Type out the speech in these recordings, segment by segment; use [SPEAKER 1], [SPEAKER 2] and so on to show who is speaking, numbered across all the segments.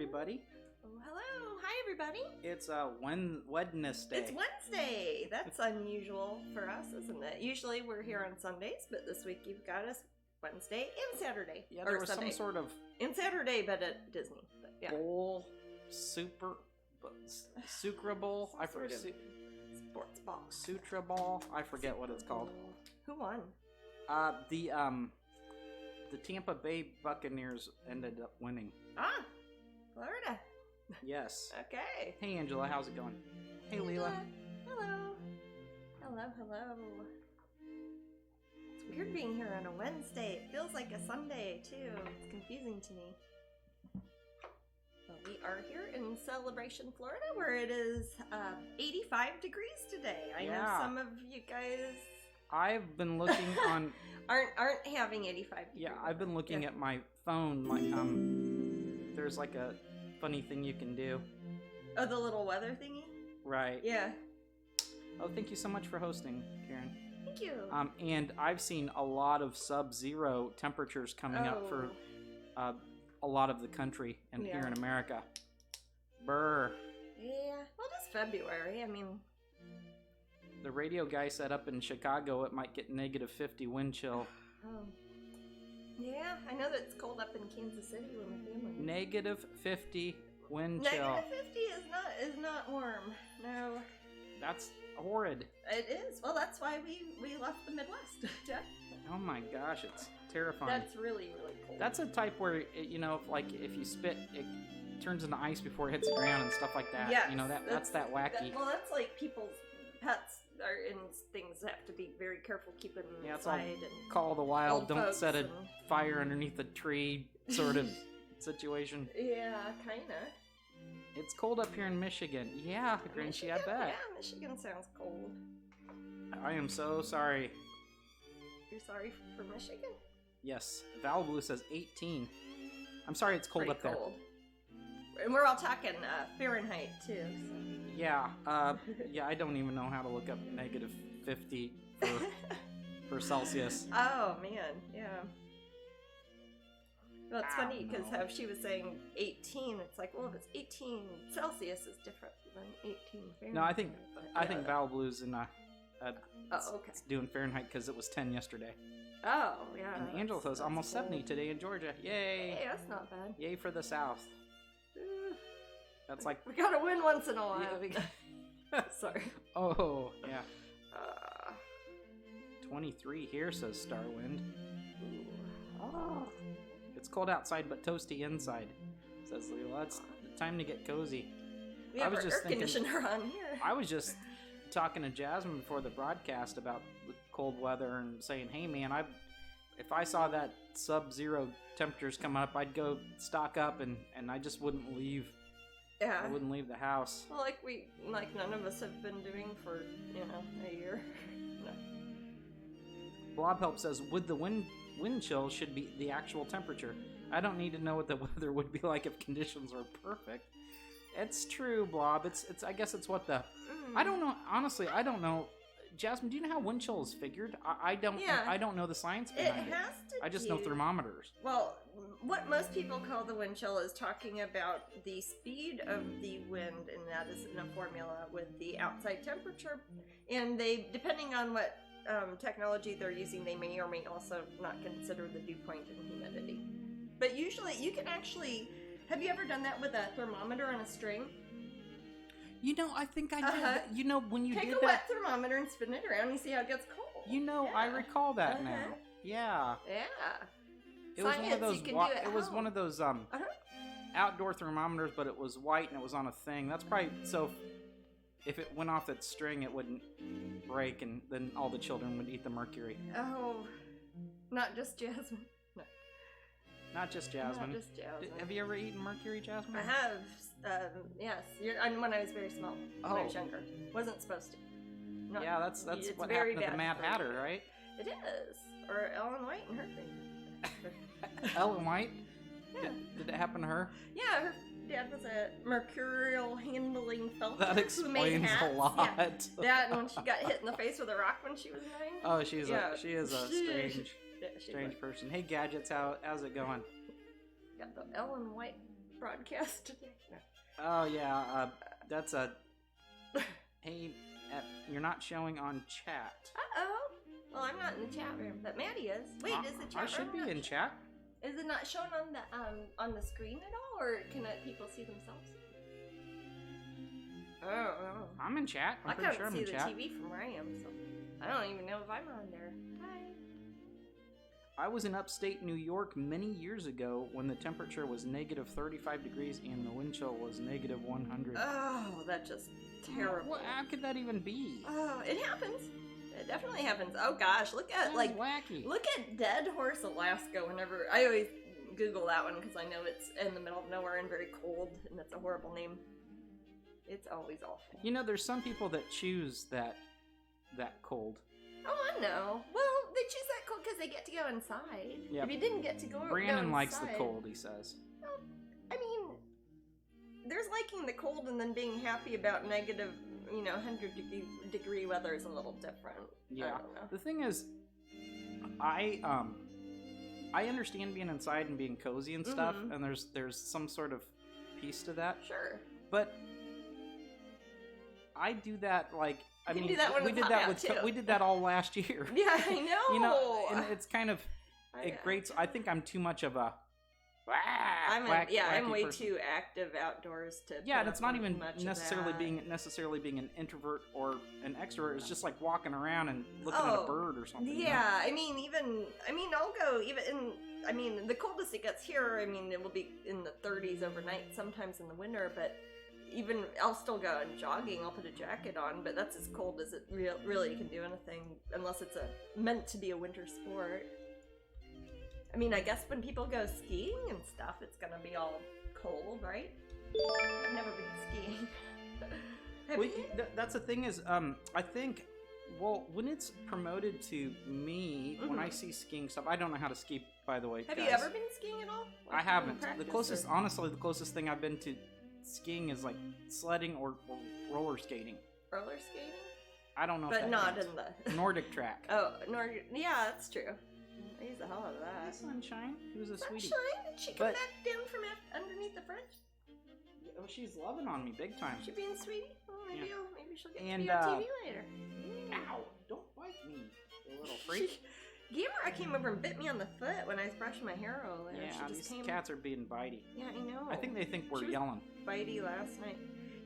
[SPEAKER 1] everybody.
[SPEAKER 2] Oh, hello. Hi, everybody.
[SPEAKER 1] It's Wednesday.
[SPEAKER 2] It's Wednesday. That's unusual for us, isn't it? Usually we're here on Sundays, but this week you've got us Wednesday and Saturday.
[SPEAKER 1] Yeah, there was
[SPEAKER 2] Sunday.
[SPEAKER 1] some sort of...
[SPEAKER 2] And Saturday, but at Disney. But yeah.
[SPEAKER 1] Bowl, Sucra Bowl. I forget.
[SPEAKER 2] Sports ball.
[SPEAKER 1] Sutra Ball. I forget what it's called.
[SPEAKER 2] Who won?
[SPEAKER 1] The Tampa Bay Buccaneers ended up winning.
[SPEAKER 2] Ah, Florida.
[SPEAKER 1] Yes.
[SPEAKER 2] Okay.
[SPEAKER 1] Hey, Angela, how's it going? Hey, Leela.
[SPEAKER 2] Hello. Hello. It's weird being here on a Wednesday. It feels like a Sunday, too. It's confusing to me. Well, we are here in Celebration, Florida, where it is 85 degrees today. I know some of you guys...
[SPEAKER 1] I've been looking on...
[SPEAKER 2] aren't having 85 degrees.
[SPEAKER 1] Yeah, I've been looking at my phone, there's like a funny thing you can do.
[SPEAKER 2] Oh, the little weather thingy?
[SPEAKER 1] Right.
[SPEAKER 2] Yeah.
[SPEAKER 1] Oh, thank you so much for hosting, Karen.
[SPEAKER 2] Thank you.
[SPEAKER 1] And I've seen a lot of sub-zero temperatures coming up for a lot of the country and here in America. Brr.
[SPEAKER 2] Yeah, well, it's February. I mean...
[SPEAKER 1] The radio guy said up in Chicago it might get negative 50 wind chill.
[SPEAKER 2] Oh. Yeah, I know that it's cold up in Kansas City with my family.
[SPEAKER 1] Negative 50 wind chill.
[SPEAKER 2] Negative 50 is not warm. No.
[SPEAKER 1] That's horrid.
[SPEAKER 2] It is. Well, that's why we left the Midwest. Yeah.
[SPEAKER 1] Oh my gosh, it's terrifying.
[SPEAKER 2] That's really, really cold.
[SPEAKER 1] That's a type where, if you spit, it turns into ice before it hits the ground and stuff like that.
[SPEAKER 2] Yeah.
[SPEAKER 1] That's that wacky.
[SPEAKER 2] That's like people's pets and things have to be very careful keeping inside.
[SPEAKER 1] And call the wild, don't set a fire underneath a tree sort of situation.
[SPEAKER 2] Yeah, kinda.
[SPEAKER 1] It's cold up here in Michigan. Yeah, Grinchy, I bet.
[SPEAKER 2] Yeah, Michigan sounds cold.
[SPEAKER 1] I am so sorry.
[SPEAKER 2] You're sorry for Michigan?
[SPEAKER 1] Yes. Valblue says 18. I'm sorry it's cold up there.
[SPEAKER 2] Cold. And we're all talking Fahrenheit, too. So.
[SPEAKER 1] Yeah, I don't even know how to look up negative 50 for Celsius.
[SPEAKER 2] Oh, man, yeah. Well, it's funny because how she was saying 18, it's like, well, if it's 18 Celsius is different than 18 Fahrenheit.
[SPEAKER 1] No, I think Val Blue's in
[SPEAKER 2] okay.
[SPEAKER 1] It's doing Fahrenheit because it was 10 yesterday.
[SPEAKER 2] Oh, yeah.
[SPEAKER 1] And Angela says almost cold. 70 today in Georgia. Yay!
[SPEAKER 2] Hey, that's not bad.
[SPEAKER 1] Yay for the South. That's like...
[SPEAKER 2] We gotta win once in a while. Sorry.
[SPEAKER 1] Oh, yeah. 23 here, says Starwind.
[SPEAKER 2] Ooh. Oh.
[SPEAKER 1] It's cold outside, but toasty inside, says Leela. It's time to get cozy.
[SPEAKER 2] We have our air conditioner on here.
[SPEAKER 1] I was just talking to Jasmine before the broadcast about the cold weather and saying, hey, man, if I saw that sub-zero temperatures come up, I'd go stock up and I just wouldn't leave.
[SPEAKER 2] Yeah.
[SPEAKER 1] I wouldn't leave the house.
[SPEAKER 2] Well, like none of us have been doing for, a year. No.
[SPEAKER 1] Blobhelp says, would the wind chill should be the actual temperature. I don't need to know what the weather would be like if conditions were perfect. It's true, Blob. It's I guess it's what the... I don't know. Honestly, I don't know. Jasmine, do you know how wind chill is figured? I don't know the science behind it.
[SPEAKER 2] Has to
[SPEAKER 1] I just know thermometers.
[SPEAKER 2] Well, what most people call the wind chill is talking about the speed of the wind, and that is in a formula with the outside temperature. And they, depending on what technology they're using, they may or may also not consider the dew point and humidity. But usually, you can actually... Have you ever done that with a thermometer on a string?
[SPEAKER 1] I think I did. When you
[SPEAKER 2] take
[SPEAKER 1] did
[SPEAKER 2] a wet thermometer and spin it around and you see how it gets cold.
[SPEAKER 1] I recall that now. Yeah.
[SPEAKER 2] Yeah.
[SPEAKER 1] It was one of those. It was one of those outdoor thermometers, but it was white and it was on a thing. That's probably so. If it went off its string, it wouldn't break, and then all the children would eat the mercury.
[SPEAKER 2] Oh, not just Jasmine. No.
[SPEAKER 1] Not just Jasmine.
[SPEAKER 2] Not just Jasmine.
[SPEAKER 1] Have you ever eaten mercury, Jasmine?
[SPEAKER 2] I have. Yes. When I was very small. When I was younger. Wasn't supposed to.
[SPEAKER 1] That's what happened to the Mad Hatter, right?
[SPEAKER 2] It is. Or Ellen White and her thing.
[SPEAKER 1] Ellen White?
[SPEAKER 2] Yeah.
[SPEAKER 1] Did it happen to her?
[SPEAKER 2] Yeah, her dad was a mercurial handling fellow.
[SPEAKER 1] That explains a lot.
[SPEAKER 2] Yeah. That, and when she got hit in the face with a rock when she was 9.
[SPEAKER 1] Oh, she is a strange person. Hey, Gadgets, how's it going?
[SPEAKER 2] Got the Ellen White broadcast today. No.
[SPEAKER 1] Oh yeah, that's a. Hey, you're not showing on chat.
[SPEAKER 2] Uh-oh. Well, I'm not in the chat room, but Maddie is. Wait, is the chat
[SPEAKER 1] I should
[SPEAKER 2] room
[SPEAKER 1] be in chat.
[SPEAKER 2] Is it not shown on the screen at all, or can people see themselves? Oh.
[SPEAKER 1] I'm in chat. I'm
[SPEAKER 2] I
[SPEAKER 1] pretty
[SPEAKER 2] can't
[SPEAKER 1] sure I'm
[SPEAKER 2] see
[SPEAKER 1] in
[SPEAKER 2] the
[SPEAKER 1] chat.
[SPEAKER 2] TV from where I am, so I don't even know if I'm on there. Hi.
[SPEAKER 1] I was in upstate New York many years ago when the temperature was negative 35 degrees and the wind chill was negative 100.
[SPEAKER 2] Oh, that's just terrible.
[SPEAKER 1] How could that even be?
[SPEAKER 2] Oh, it happens. It definitely happens. Oh gosh, look at
[SPEAKER 1] That's wacky.
[SPEAKER 2] Look at Dead Horse, Alaska. Whenever I always Google that one because I know it's in the middle of nowhere and very cold, and that's a horrible name. It's always awful.
[SPEAKER 1] You know, there's some people that choose that cold.
[SPEAKER 2] Oh, I know. Well, they choose that cold because they get to go inside.
[SPEAKER 1] Yep.
[SPEAKER 2] If you didn't get to go
[SPEAKER 1] Brandon
[SPEAKER 2] inside,
[SPEAKER 1] likes the cold, he says.
[SPEAKER 2] Well, I mean, there's liking the cold and then being happy about negative, 100-degree weather is a little different.
[SPEAKER 1] Yeah.
[SPEAKER 2] I don't know.
[SPEAKER 1] The thing is, I understand being inside and being cozy and stuff, and there's some sort of peace to that.
[SPEAKER 2] Sure.
[SPEAKER 1] But I do that
[SPEAKER 2] do that when
[SPEAKER 1] we
[SPEAKER 2] it's
[SPEAKER 1] did
[SPEAKER 2] hot
[SPEAKER 1] that
[SPEAKER 2] out,
[SPEAKER 1] with
[SPEAKER 2] too.
[SPEAKER 1] we did that all last year.
[SPEAKER 2] Yeah, I know.
[SPEAKER 1] And it's kind of it grates. I think I'm too much of a.
[SPEAKER 2] I'm
[SPEAKER 1] wacky
[SPEAKER 2] way
[SPEAKER 1] person.
[SPEAKER 2] too active outdoors to.
[SPEAKER 1] Yeah, and
[SPEAKER 2] put
[SPEAKER 1] it's
[SPEAKER 2] up
[SPEAKER 1] not
[SPEAKER 2] with
[SPEAKER 1] even
[SPEAKER 2] much
[SPEAKER 1] necessarily
[SPEAKER 2] of
[SPEAKER 1] being an introvert or an extrovert. It's just like walking around and looking at a bird or something.
[SPEAKER 2] Yeah, I'll go the coldest it gets here, it will be in the 30s overnight, sometimes in the winter, but even I'll still go and jogging. I'll put a jacket on, but that's as cold as it really can do anything, unless it's meant to be a winter sport. I guess when people go skiing and stuff, it's gonna be all cold, right? I've never been skiing.
[SPEAKER 1] That's the thing is, I think, when it's promoted to me, when I see skiing stuff, I don't know how to ski, by the way.
[SPEAKER 2] Have
[SPEAKER 1] guys.
[SPEAKER 2] you ever been skiing at all?
[SPEAKER 1] I haven't. The closest thing I've been to skiing is like sledding or roller skating.
[SPEAKER 2] Roller skating?
[SPEAKER 1] I don't know.
[SPEAKER 2] But not
[SPEAKER 1] counts.
[SPEAKER 2] in the
[SPEAKER 1] Nordic track.
[SPEAKER 2] Oh, Nordic. Yeah, that's true. I use the hell out of that.
[SPEAKER 1] Sunshine. He was a sweetie.
[SPEAKER 2] Sunshine? Did she come back down from underneath the fridge?
[SPEAKER 1] Oh, she's loving on me big time.
[SPEAKER 2] She being sweetie? Oh, maybe she'll get to be
[SPEAKER 1] And,
[SPEAKER 2] on TV later.
[SPEAKER 1] Ow! Don't bite me, you little freak.
[SPEAKER 2] Gamera came over and bit me on the foot when I was brushing my hair earlier.
[SPEAKER 1] Yeah, these cats are being bitey.
[SPEAKER 2] Yeah, I know.
[SPEAKER 1] I think they think we're yelling.
[SPEAKER 2] Bitey last night.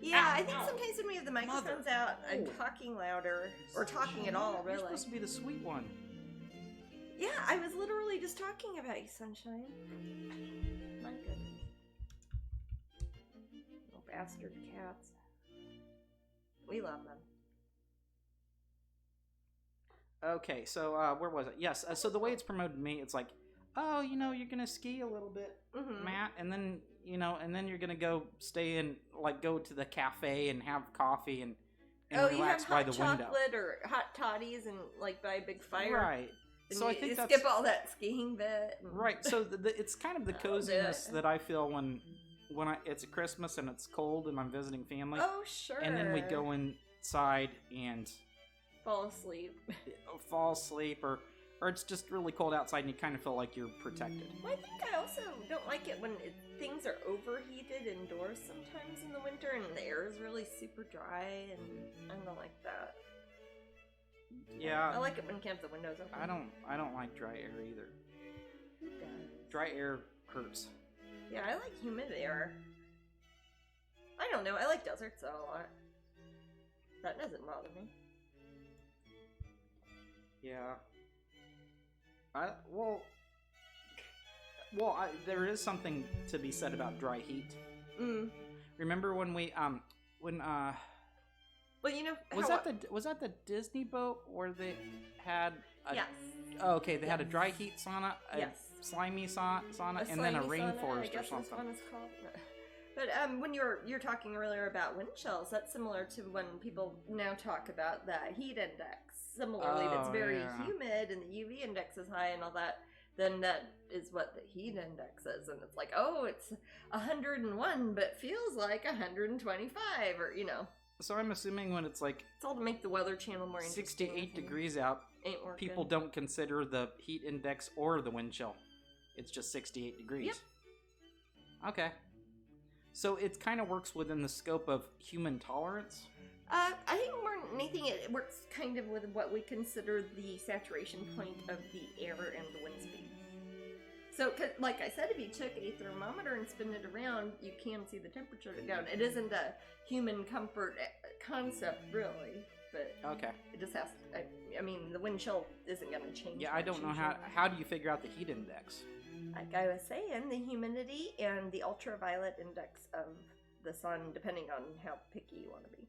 [SPEAKER 2] Yeah,
[SPEAKER 1] Ow,
[SPEAKER 2] I think sometimes when we have the microphones out, I'm talking louder. Or talking at all, really.
[SPEAKER 1] You're supposed to be the sweet one.
[SPEAKER 2] Yeah, I was literally just talking about you, Sunshine. My goodness. Little bastard cats. We love them.
[SPEAKER 1] Okay, so where was it? Yes, so the way it's promoted to me, it's like, oh, you're gonna ski a little bit, Matt, and then you're gonna go stay in, go to the cafe and have coffee and relax by the window.
[SPEAKER 2] You have hot chocolate or hot totties and by a big fire.
[SPEAKER 1] Right.
[SPEAKER 2] And
[SPEAKER 1] so I think that's
[SPEAKER 2] skip all that skiing bit.
[SPEAKER 1] Right. So it's kind of the coziness that I feel when it's Christmas and it's cold and I'm visiting family.
[SPEAKER 2] Oh, sure.
[SPEAKER 1] And then we go inside and
[SPEAKER 2] fall asleep, or it's just really cold outside and you kind of feel like you're protected. Well, I think I also don't like it when things are overheated indoors sometimes in the winter and the air is really super dry, and I don't like that.
[SPEAKER 1] Yeah.
[SPEAKER 2] I like it when you can have the windows open.
[SPEAKER 1] I don't like dry air either.
[SPEAKER 2] Who does?
[SPEAKER 1] Dry air hurts.
[SPEAKER 2] Yeah, I like humid air. I don't know. I like deserts a lot. That doesn't bother me.
[SPEAKER 1] Yeah. There is something to be said about dry heat. Remember when we
[SPEAKER 2] well,
[SPEAKER 1] was that the Disney boat where they had
[SPEAKER 2] yes.
[SPEAKER 1] Oh, okay, they had a dry heat sauna, a slimy sauna, and then a rainforest or something.
[SPEAKER 2] One is called. But when you're talking earlier about wind chills, that's similar to when people now talk about the heat index. Similarly, if it's very humid and the UV index is high and all that, then that is what the heat index is, and it's like, oh, it's 101, but feels like 125, or
[SPEAKER 1] So I'm assuming when it's
[SPEAKER 2] it's all to make the Weather Channel more interesting.
[SPEAKER 1] 68 degrees out, people don't consider the heat index or the wind chill. It's just 68 degrees.
[SPEAKER 2] Yep.
[SPEAKER 1] Okay. So it kind of works within the scope of human tolerance?
[SPEAKER 2] I think more than anything, it works kind of with what we consider the saturation point of the air and the wind speed. So, like I said, if you took a thermometer and spin it around, you can see the temperature go down. It isn't a human comfort concept, really, but
[SPEAKER 1] Okay.
[SPEAKER 2] it just has to, I mean, the wind chill isn't going to change.
[SPEAKER 1] Yeah, I don't know how do you figure out the heat index?
[SPEAKER 2] Like I was saying, the humidity and the ultraviolet index of the sun, depending on how picky you want to be.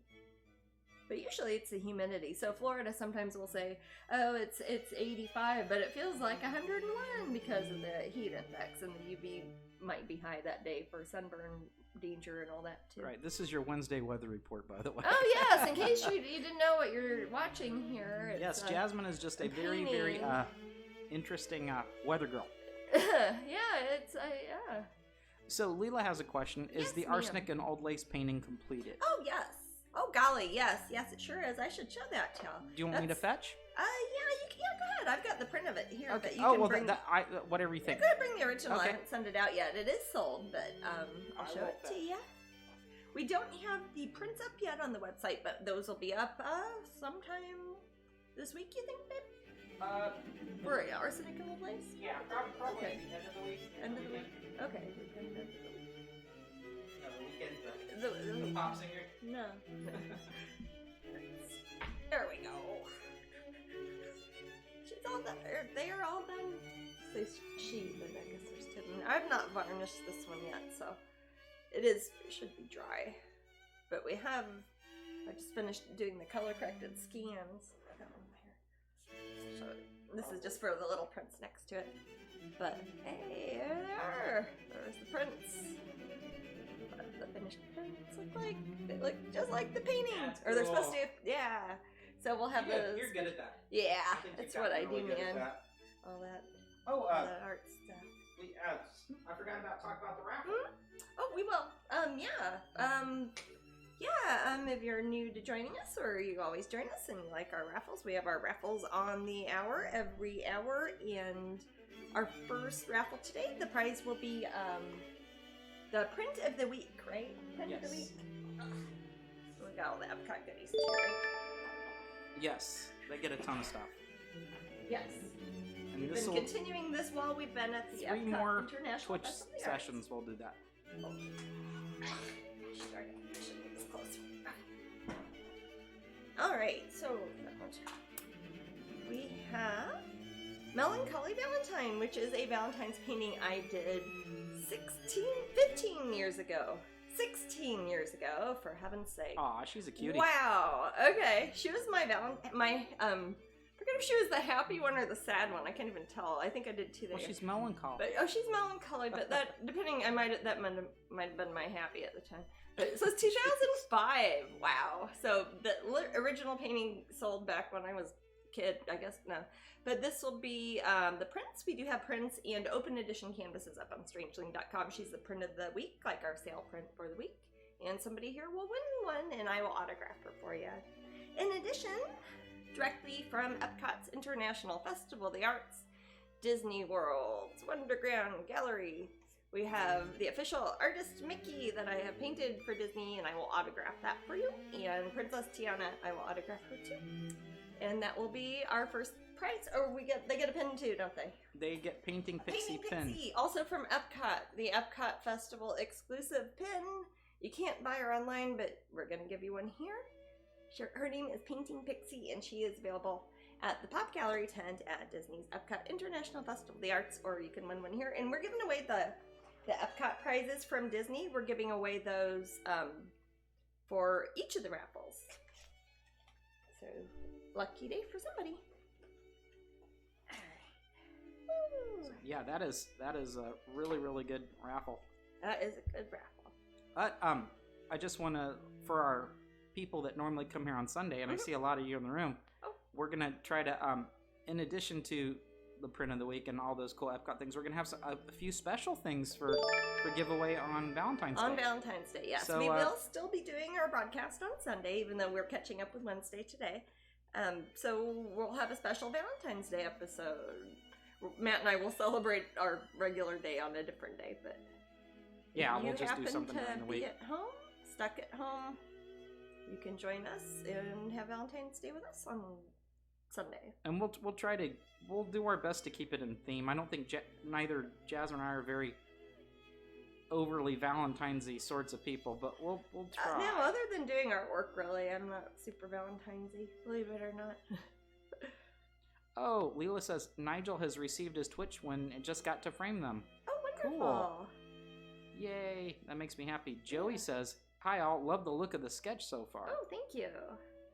[SPEAKER 2] But usually it's the humidity. So Florida sometimes will say, oh, it's 85, but it feels like 101 because of the heat index, and the UV might be high that day for sunburn danger and all that too.
[SPEAKER 1] Right, this is your Wednesday weather report, by the way.
[SPEAKER 2] Oh yes, in case you didn't know what you're watching here.
[SPEAKER 1] Yes, Jasmine is just a very, very interesting weather girl.
[SPEAKER 2] Yeah, it's yeah.
[SPEAKER 1] So Leela has a question. Is
[SPEAKER 2] Yes,
[SPEAKER 1] the
[SPEAKER 2] ma'am.
[SPEAKER 1] arsenic and old lace painting completed?
[SPEAKER 2] Oh yes. Oh golly, yes, it sure is. I should show that to y'all.
[SPEAKER 1] Do you want me to fetch?
[SPEAKER 2] Yeah, you can. Yeah, go ahead. I've got the print of it here.
[SPEAKER 1] Okay.
[SPEAKER 2] But you
[SPEAKER 1] Oh,
[SPEAKER 2] can
[SPEAKER 1] well,
[SPEAKER 2] bring.
[SPEAKER 1] whatever you think.
[SPEAKER 2] Go ahead, bring the original.
[SPEAKER 1] Okay.
[SPEAKER 2] I haven't sent it out yet. It is sold, but I'll
[SPEAKER 1] I
[SPEAKER 2] show
[SPEAKER 1] will
[SPEAKER 2] it to you. We don't have the prints up yet on the website, but those will be up sometime this week. You think, babe? For arsenic and old lace?
[SPEAKER 1] Yeah, probably
[SPEAKER 2] Okay.
[SPEAKER 1] end of the week.
[SPEAKER 2] End of the week. Okay. End of the week.
[SPEAKER 1] No, the weekend.
[SPEAKER 2] The
[SPEAKER 1] Pop singer.
[SPEAKER 2] No. There we go. She's all done. They are all done. Say she, but I guess there's two. I've not varnished this one yet, so it should be dry. But I just finished doing the color corrected scans. I got one here. So this is just for the little prints next to it. But hey, there they are. There's the prints. What the finished prints look like? They look just like the paintings.
[SPEAKER 1] That's
[SPEAKER 2] Or they're
[SPEAKER 1] cool.
[SPEAKER 2] supposed to, yeah. So we'll have those.
[SPEAKER 1] You're good at that.
[SPEAKER 2] Yeah,
[SPEAKER 1] I think
[SPEAKER 2] that's
[SPEAKER 1] you've
[SPEAKER 2] what I
[SPEAKER 1] gotten really
[SPEAKER 2] do,
[SPEAKER 1] good at
[SPEAKER 2] man.
[SPEAKER 1] that.
[SPEAKER 2] All that,
[SPEAKER 1] Oh,
[SPEAKER 2] all that art stuff.
[SPEAKER 1] I forgot about talking about the raffle.
[SPEAKER 2] Oh, we will. If you're new to joining us, or you always join us and you like our raffles, we have our raffles on the hour, every hour, and our first raffle today, the prize will be the print of the week, right? Print of the week. We got all the Epcot goodies too, right?
[SPEAKER 1] Yes, they get a ton of stuff.
[SPEAKER 2] Yes.
[SPEAKER 1] And
[SPEAKER 2] We've
[SPEAKER 1] this
[SPEAKER 2] been
[SPEAKER 1] will
[SPEAKER 2] continuing this while we've been at the
[SPEAKER 1] 3
[SPEAKER 2] Epcot
[SPEAKER 1] more
[SPEAKER 2] International
[SPEAKER 1] Twitch
[SPEAKER 2] Festival of the Arts.
[SPEAKER 1] sessions will do that.
[SPEAKER 2] Alright, so we have Melancholy Valentine, which is a Valentine's painting I did 15 years ago. 16 years ago, for heaven's sake.
[SPEAKER 1] Aw, she's a cutie.
[SPEAKER 2] Wow, okay. She was my forget if she was the happy one or the sad one. I can't even tell. I think I did two there.
[SPEAKER 1] Well, she's melancholy.
[SPEAKER 2] But, she's melancholy, but that, depending, that might have been my happy at the time. But it says 2005. Wow. So the original painting sold back when I was a kid, I guess. No. But this will be the prints. We do have prints and open edition canvases up on Strangeling.com. She's the print of the week, like our sale print for the week. And somebody here will win one, and I will autograph her for you. In addition, directly from Epcot's International Festival of the Arts, Disney World's Wonderground Gallery, we have the official artist Mickey that I have painted for Disney, and I will autograph that for you. And Princess Tiana, I will autograph her too. And that will be our first prize. Or they get a pin too, don't they?
[SPEAKER 1] They get Painting Pixie pin.
[SPEAKER 2] Pixie, also from Epcot, the Epcot Festival exclusive pin. You can't buy her online, but we're gonna give you one here. Her name is Painting Pixie, and she is available at the Pop Gallery tent at Disney's Epcot International Festival of the Arts, or you can win one here. And we're giving away the Epcot prizes from Disney. We're giving away those for each of the raffles. So, lucky day for somebody.
[SPEAKER 1] So, yeah, that is a really, really good raffle.
[SPEAKER 2] That is a good raffle.
[SPEAKER 1] But I just want to, for our people that normally come here on Sunday, and I see a lot of you in the room, we're gonna try to, in addition to the print of the week and all those cool Epcot things, we're gonna have a few special things for giveaway on Valentine's Day.
[SPEAKER 2] On Valentine's Day, yes.
[SPEAKER 1] So,
[SPEAKER 2] we will still be doing our broadcast on Sunday, even though we're catching up with Wednesday today. So we'll have a special Valentine's Day episode. Matt and I will celebrate our regular day on a different day, but
[SPEAKER 1] Yeah,
[SPEAKER 2] if
[SPEAKER 1] we'll
[SPEAKER 2] you
[SPEAKER 1] just do
[SPEAKER 2] happen
[SPEAKER 1] something
[SPEAKER 2] to
[SPEAKER 1] during the
[SPEAKER 2] be
[SPEAKER 1] week.
[SPEAKER 2] at home, stuck at home, you can join us and have Valentine's Day with us on Sunday.
[SPEAKER 1] And we'll do our best to keep it in theme. I don't think neither Jasmine and I are very overly Valentine's-y sorts of people, but we'll try.
[SPEAKER 2] No, other than doing artwork, really, I'm not super Valentine's-y, believe it or not.
[SPEAKER 1] Oh, Leela says Nigel has received his Twitch win and just got to frame them.
[SPEAKER 2] Oh, wonderful.
[SPEAKER 1] Cool. Yay, that makes me happy. Joey says, hi all, love the look of the sketch so far.
[SPEAKER 2] Oh, thank you.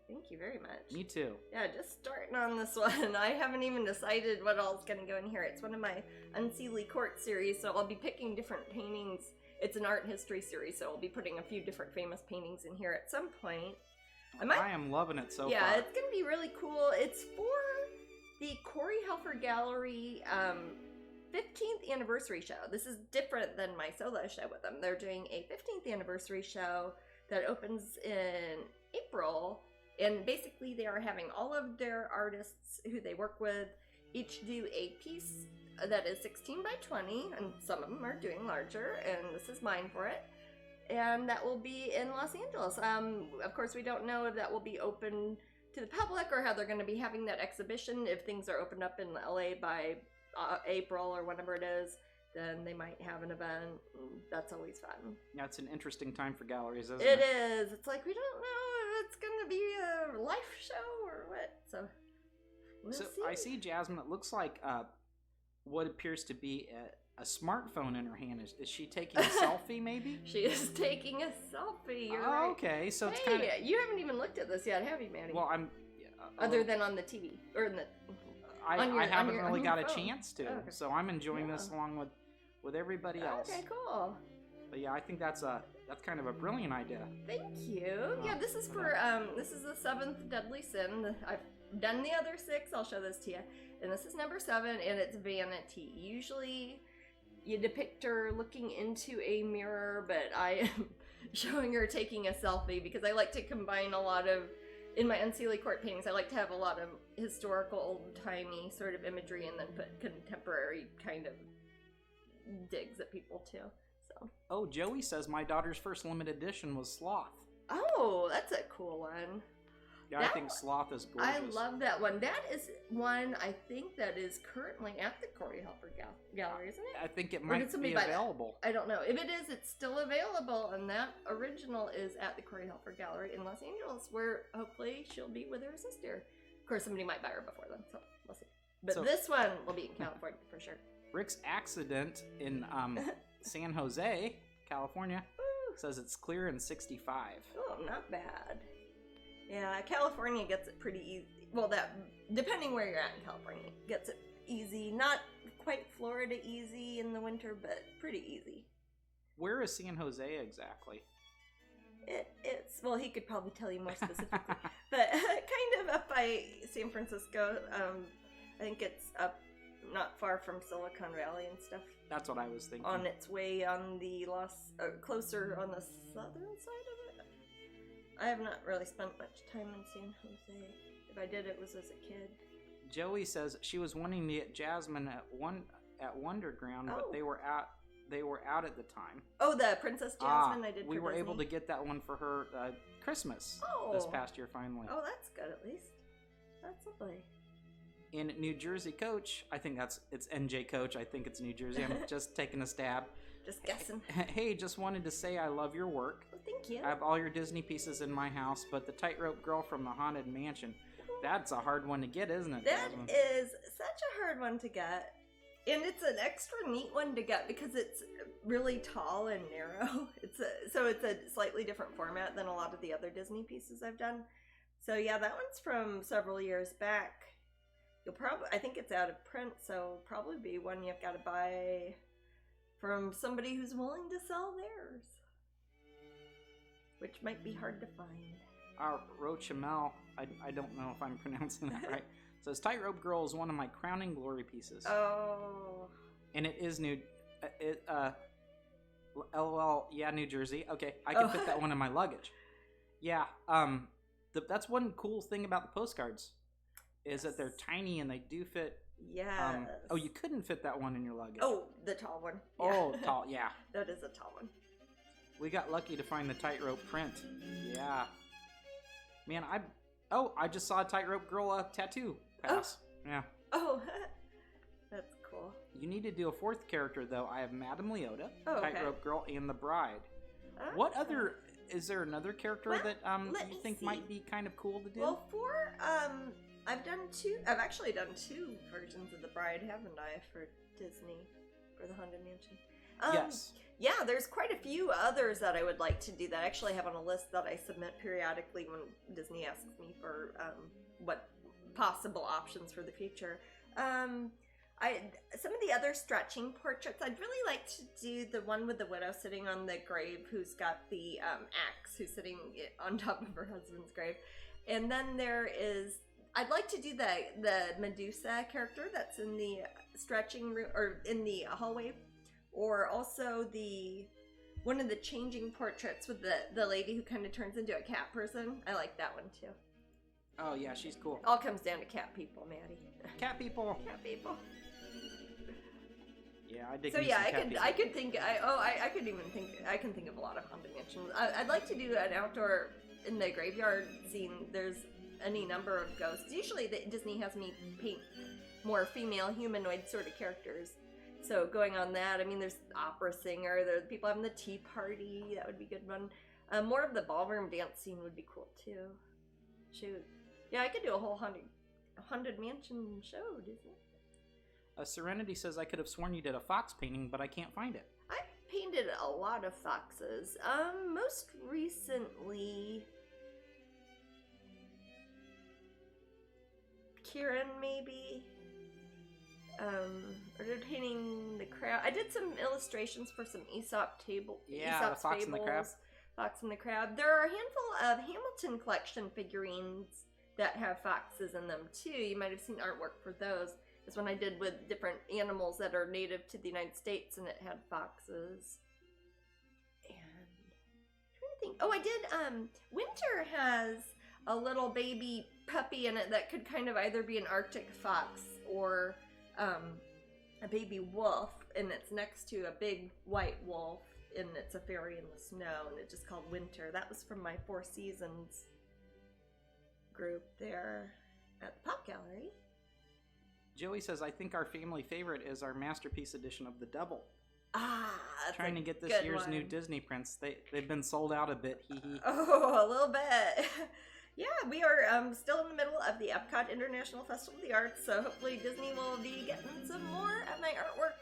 [SPEAKER 2] Thank you very much.
[SPEAKER 1] Me too.
[SPEAKER 2] Yeah, just starting on this one. I haven't even decided what all's going to go in here. It's one of my Unseelie Court series, so I'll be picking different paintings. It's an art history series, so I'll be putting a few different famous paintings in here at some point.
[SPEAKER 1] I am loving it so far.
[SPEAKER 2] Yeah, it's going to be really cool. It's for the Corey Helfer Gallery 15th anniversary show. This is different than my solo show with them. They're doing a 15th anniversary show that opens in April. And basically, they are having all of their artists who they work with each do a piece that is 16 by 20, and some of them are doing larger, and this is mine for it. And that will be in Los Angeles. Of course, we don't know if that will be open to the public or how they're going to be having that exhibition. If things are opened up in LA by April or whenever it is, then they might have an event. That's always fun.
[SPEAKER 1] Yeah, it's an interesting time for galleries, isn't
[SPEAKER 2] It
[SPEAKER 1] it?
[SPEAKER 2] is. It's like we don't know if it's going to be a live show or what. So, we'll see.
[SPEAKER 1] I see Jasmine. It looks like what appears to be a smartphone in her hand. Is she taking a selfie, maybe?
[SPEAKER 2] She is taking a selfie. You're right.
[SPEAKER 1] Okay, so it's
[SPEAKER 2] Hey,
[SPEAKER 1] kind of...
[SPEAKER 2] you haven't even looked at this yet, have you, Maddie?
[SPEAKER 1] Well, I'm...
[SPEAKER 2] Other than on the TV or in the.
[SPEAKER 1] I haven't really got a
[SPEAKER 2] phone.
[SPEAKER 1] chance to,
[SPEAKER 2] Oh, okay.
[SPEAKER 1] so I'm enjoying this along with everybody else.
[SPEAKER 2] Okay, cool.
[SPEAKER 1] But yeah, I think that's kind of a brilliant idea.
[SPEAKER 2] Thank you. Yeah, this is for this is the 7th deadly sin. I've done the other 6. I'll show this to you. And this is number 7, and it's vanity. Usually, you depict her looking into a mirror, but I am showing her taking a selfie because I like to combine a lot of. In my Unseelie Court paintings, I like to have a lot of historical, old-timey sort of imagery and then put contemporary kind of digs at people, too. So.
[SPEAKER 1] Oh, Joey says my daughter's first limited edition was Sloth.
[SPEAKER 2] Oh, that's a cool one.
[SPEAKER 1] Yeah, I think Sloth is gorgeous.
[SPEAKER 2] I love that one. That is one, I think, that is currently at the Corey Helfer Gallery, isn't it?
[SPEAKER 1] I think it might be available.
[SPEAKER 2] I don't know. If it is, it's still available, and that original is at the Corey Helfer Gallery in Los Angeles, where hopefully she'll be with her sister. Of course, somebody might buy her before then, so we'll see. But this one will be in California for sure.
[SPEAKER 1] Rick's Accident in San Jose, California, says it's clear in 65.
[SPEAKER 2] Oh, not bad. Yeah, California gets it pretty easy. Well, that depending where you're at in California, gets it easy. Not quite Florida easy in the winter, but pretty easy.
[SPEAKER 1] Where is San Jose exactly?
[SPEAKER 2] It's well, he could probably tell you more specifically, but kind of up by San Francisco. I think it's up not far from Silicon Valley and stuff.
[SPEAKER 1] That's what I was thinking.
[SPEAKER 2] On its way on the closer on the southern side of it. I have not really spent much time in San Jose. If I did, it was as a kid.
[SPEAKER 1] Joey says she was wanting to get Jasmine at Wonderground, but they were out at the time.
[SPEAKER 2] Oh, the Princess Jasmine I did.
[SPEAKER 1] We were
[SPEAKER 2] Disney.
[SPEAKER 1] able to get that one for her Christmas this past year finally.
[SPEAKER 2] Oh, that's good at least. That's lovely.
[SPEAKER 1] In New Jersey Coach, I think it's NJ Coach. I think it's New Jersey. I'm just taking a stab.
[SPEAKER 2] Just guessing.
[SPEAKER 1] Hey, just wanted to say I love your work.
[SPEAKER 2] Well, thank you.
[SPEAKER 1] I have all your Disney pieces in my house, but the Tightrope Girl from the Haunted Mansion, that's a hard one to get, isn't it?
[SPEAKER 2] That is such a hard one to get. And it's an extra neat one to get because it's really tall and narrow. It's a slightly different format than a lot of the other Disney pieces I've done. So yeah, that one's from several years back. I think it's out of print, so probably be one you've got to buy from somebody who's willing to sell theirs, which might be hard to find.
[SPEAKER 1] Rochamel, I don't know if I'm pronouncing that right, says Tightrope Girl is one of my crowning glory pieces.
[SPEAKER 2] Oh.
[SPEAKER 1] And it is new. LOL, yeah, New Jersey. Okay, I can fit that one in my luggage. Yeah, that's one cool thing about the postcards. is that they're tiny and they do fit.
[SPEAKER 2] Yes.
[SPEAKER 1] Oh, you couldn't fit that one in your luggage.
[SPEAKER 2] Oh, the tall one.
[SPEAKER 1] Oh, tall, yeah.
[SPEAKER 2] That is a tall one.
[SPEAKER 1] We got lucky to find the tightrope print. Yeah. Man, I just saw a tightrope girl tattoo pass. Oh. Yeah.
[SPEAKER 2] Oh, that's cool.
[SPEAKER 1] You need to do a fourth character, though. I have Madame Leota, Tightrope Girl, and the Bride. What other... Is there another character that you think might be kind of cool to do?
[SPEAKER 2] Well, I've actually done 2 versions of the Bride, haven't I, for Disney, for the Haunted Mansion?
[SPEAKER 1] Yes.
[SPEAKER 2] Yeah, there's quite a few others that I would like to do that I actually have on a list that I submit periodically when Disney asks me for what possible options for the future. Some of the other stretching portraits, I'd really like to do the one with the widow sitting on the grave who's got the axe, who's sitting on top of her husband's grave. And then I'd like to do the Medusa character that's in the stretching room, or in the hallway, or also one of the changing portraits with the lady who kind of turns into a cat person. I like that one too.
[SPEAKER 1] Oh yeah, she's cool.
[SPEAKER 2] All comes down to cat people, Maddie.
[SPEAKER 1] Cat people.
[SPEAKER 2] Cat people.
[SPEAKER 1] Yeah, I dig.
[SPEAKER 2] So yeah, I can think of a lot of haunted mansions. I'd like to do an outdoor in the graveyard scene. There's any number of ghosts. Usually Disney has me paint more female humanoid sort of characters. So going on that, I mean, there's the opera singer, there's people having the tea party. That would be a good one. More of the ballroom dance scene would be cool too. Shoot, yeah, I could do a whole haunted mansion show, Disney.
[SPEAKER 1] Serenity says I could have sworn you did a fox painting, but I can't find it.
[SPEAKER 2] I painted a lot of foxes. Most recently, Kieran maybe. Or did painting the crab. I did some illustrations for some Aesop table.
[SPEAKER 1] Yeah,
[SPEAKER 2] Aesop's
[SPEAKER 1] the Fox and the Crab.
[SPEAKER 2] Fox and the Crab. There are a handful of Hamilton collection figurines that have foxes in them too. You might have seen artwork for those. This one I did with different animals that are native to the United States, and it had foxes. And I'm trying to think. Oh, I did. Winter has a little baby puppy in it that could kind of either be an Arctic fox or a baby wolf, and it's next to a big white wolf, and it's a fairy in the snow, and it's just called Winter. That was from my Four Seasons group there at the Pop Gallery.
[SPEAKER 1] Joey says, I think our family favorite is our Masterpiece edition of The Devil.
[SPEAKER 2] Ah, that's
[SPEAKER 1] trying to get this year's new Disney prints. They've been sold out a bit. Hee hee.
[SPEAKER 2] Oh, a little bit. Yeah, we are still in the middle of the Epcot International Festival of the Arts, so hopefully Disney will be getting some more of my artwork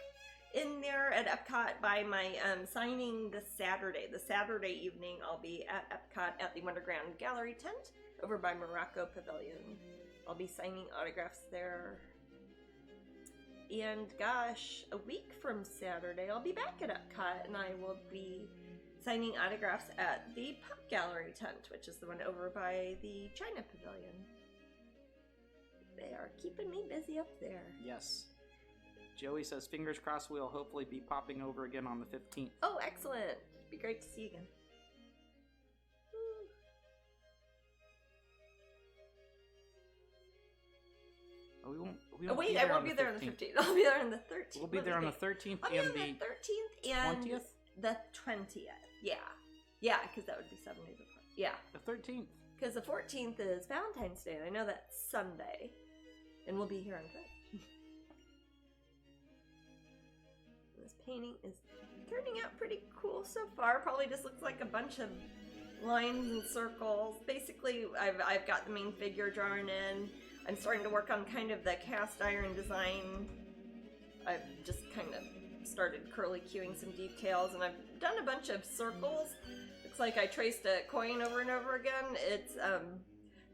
[SPEAKER 2] in there at Epcot by my signing this Saturday. The Saturday evening, I'll be at Epcot at the Wonderground Gallery tent over by Morocco Pavilion. I'll be signing autographs there. And gosh, a week from Saturday, I'll be back at Epcot, and I will be signing autographs at the Pop Gallery tent, which is the one over by the China Pavilion. They are keeping me busy up there.
[SPEAKER 1] Yes. Joey says, fingers crossed we'll hopefully be popping over again on the 15th.
[SPEAKER 2] Oh, excellent. It'd be great to see you again.
[SPEAKER 1] Oh, we
[SPEAKER 2] oh wait, I won't be there on the 15th. I'll be there on the 13th.
[SPEAKER 1] We'll be there on the 13th and the
[SPEAKER 2] 13th and
[SPEAKER 1] 20th?
[SPEAKER 2] The 20th. Yeah. Yeah, because that would be 7 days apart. Yeah.
[SPEAKER 1] The 13th.
[SPEAKER 2] Because the 14th is Valentine's Day, and I know that's Sunday. And we'll be here on Friday. This painting is turning out pretty cool so far. Probably just looks like a bunch of lines and circles. Basically, I've got the main figure drawn in. I'm starting to work on kind of the cast iron design. I've just kind of started curly cueing some details, and I've done a bunch of circles. Looks like I traced a coin over and over again. It's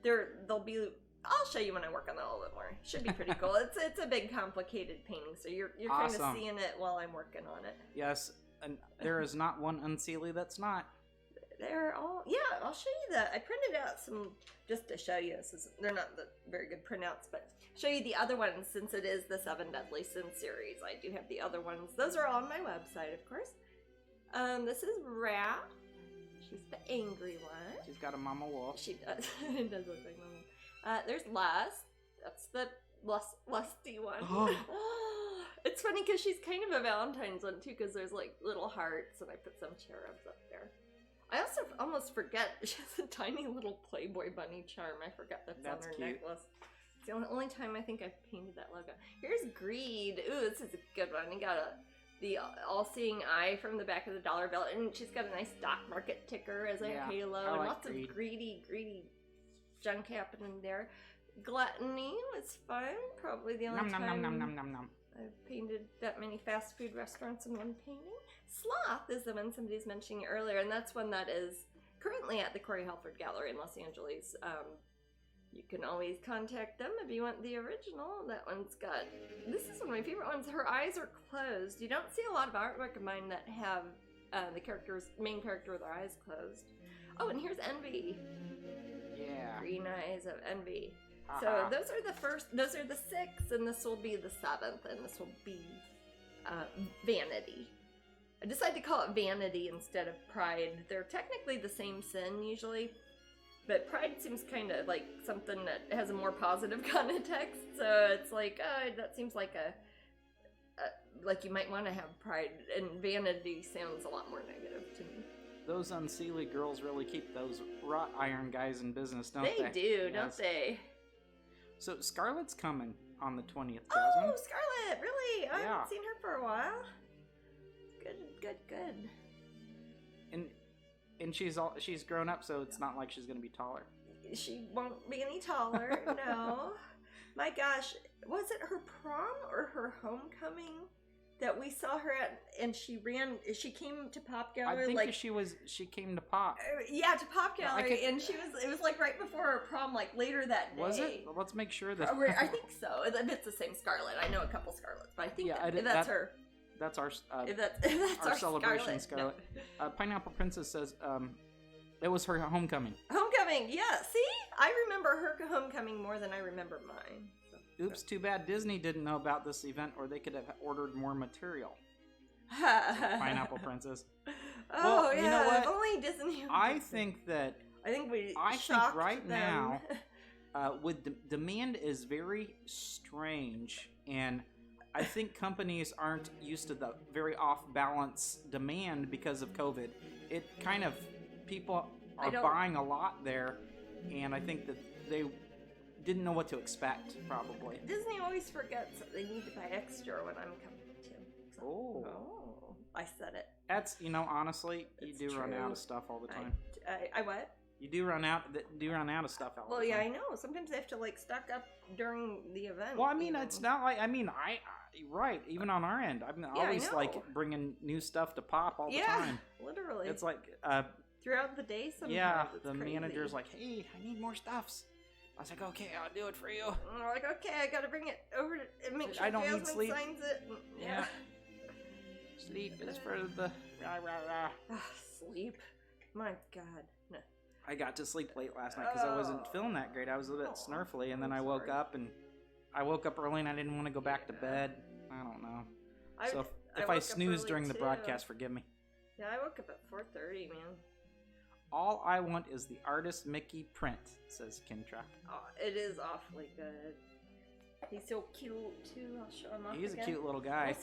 [SPEAKER 2] they'll be. I'll show you when I work on that a little bit more. Should be pretty cool. It's a big complicated painting, so you're
[SPEAKER 1] awesome.
[SPEAKER 2] kind of seeing it while I'm working on it.
[SPEAKER 1] Yes, and there is not one unseelie that's not.
[SPEAKER 2] They're all, yeah, I'll show you that. I printed out some just to show you. They're not the very good printouts, but show you the other ones since it is the 7 Deadly Sins series. I do have the other ones. Those are on my website, of course. This is Rat. She's the angry one.
[SPEAKER 1] She's got a mama wolf.
[SPEAKER 2] She does. It does look like mama. There's Lust. That's the lusty one. It's funny because she's kind of a Valentine's one too, because there's like little hearts, and I put some cherubs up there. I also almost forget she has a tiny little Playboy bunny charm. I forgot that's on her
[SPEAKER 1] cute.
[SPEAKER 2] necklace. It's the only time I think I've painted that logo. Here's Greed. Ooh, this is a good one. You got the all-seeing eye from the back of the dollar bill, and she's got a nice stock market ticker as a halo, and
[SPEAKER 1] like
[SPEAKER 2] lots
[SPEAKER 1] Greed.
[SPEAKER 2] of greedy junk happening there. Gluttony was fun. Probably the only time I've painted that many fast food restaurants in one painting. Sloth is the one somebody's mentioning earlier, and that's one that is currently at the Corey Halford Gallery in Los Angeles. You can always contact them if you want the original. That one's got, this is one of my favorite ones. Her eyes are closed. You don't see a lot of artwork of mine that have the main character with their eyes closed. Oh, and here's Envy.
[SPEAKER 1] Yeah.
[SPEAKER 2] Green eyes of Envy. So those are the 6, and this will be the 7th, and this will be Vanity. I decided to call it Vanity instead of Pride. They're technically the same sin usually, but Pride seems kind of like something that has a more positive context. So it's like, that seems like like you might want to have Pride, and Vanity sounds a lot more negative to me.
[SPEAKER 1] Those unseelie girls really keep those wrought iron guys in business, don't they?
[SPEAKER 2] They do, don't they?
[SPEAKER 1] So Scarlett's coming on the 20th, Jasmine.
[SPEAKER 2] Oh, Scarlett, really? I haven't seen her for a while. Good.
[SPEAKER 1] And she's grown up, so it's not like she's gonna be taller.
[SPEAKER 2] She won't be any taller, no. My gosh, was it her prom or her homecoming that we saw her at, and she came to Pop Gallery?
[SPEAKER 1] I think she came to Pop.
[SPEAKER 2] Yeah, to Pop Gallery, and it was like right before her prom, like later that day.
[SPEAKER 1] Was it? Well, let's make sure that.
[SPEAKER 2] I think so. It's the same Scarlett. I know a couple Scarletts, but I think that's her.
[SPEAKER 1] That's our
[SPEAKER 2] if that's
[SPEAKER 1] our celebration,
[SPEAKER 2] Scarlett.
[SPEAKER 1] No. Pineapple Princess says it was her homecoming.
[SPEAKER 2] Homecoming, yeah. See, I remember her homecoming more than I remember mine. So.
[SPEAKER 1] Oops, too bad Disney didn't know about this event, or they could have ordered more material. Pineapple Princess.
[SPEAKER 2] Oh,
[SPEAKER 1] well,
[SPEAKER 2] yeah.
[SPEAKER 1] You know what?
[SPEAKER 2] If only Disney.
[SPEAKER 1] I think right now, with demand is very strange, and I think companies aren't used to the very off-balance demand because of COVID. It kind of, people are buying a lot there, and I think that they didn't know what to expect, probably.
[SPEAKER 2] Disney always forgets that they need to buy extra when I'm coming too. So. Oh, I said it.
[SPEAKER 1] That's, honestly, you do run out of stuff all the time.
[SPEAKER 2] I what?
[SPEAKER 1] You do run out of stuff all the time.
[SPEAKER 2] Well, yeah, I know. Sometimes they have to stock up during the event.
[SPEAKER 1] Well, I mean, it's not like, right, even on our end. I'm always bringing new stuff to Pop all the time.
[SPEAKER 2] Yeah, literally.
[SPEAKER 1] It's like
[SPEAKER 2] throughout the day sometimes.
[SPEAKER 1] Yeah,
[SPEAKER 2] it's
[SPEAKER 1] the
[SPEAKER 2] crazy.
[SPEAKER 1] manager's like, hey, I need more stuffs. I was like, okay, I'll do it for you.
[SPEAKER 2] I'm like, okay, I gotta bring it over and make sure
[SPEAKER 1] I don't
[SPEAKER 2] Jasmine
[SPEAKER 1] need sleep.
[SPEAKER 2] signs it.
[SPEAKER 1] Yeah. Sleep is for the rah.
[SPEAKER 2] Sleep. My God. No.
[SPEAKER 1] I got to sleep late last night because I wasn't feeling that great. I was a bit snurfly, and then I woke up early and I didn't want to go back to bed. I don't know. So if I snooze during the broadcast, forgive me.
[SPEAKER 2] Yeah, I woke up at 4:30, man.
[SPEAKER 1] All I want is the artist Mickey print, says Kintra.
[SPEAKER 2] Oh, it is awfully good. He's so cute too. I'll show him off.
[SPEAKER 1] He's
[SPEAKER 2] again.
[SPEAKER 1] A cute little guy.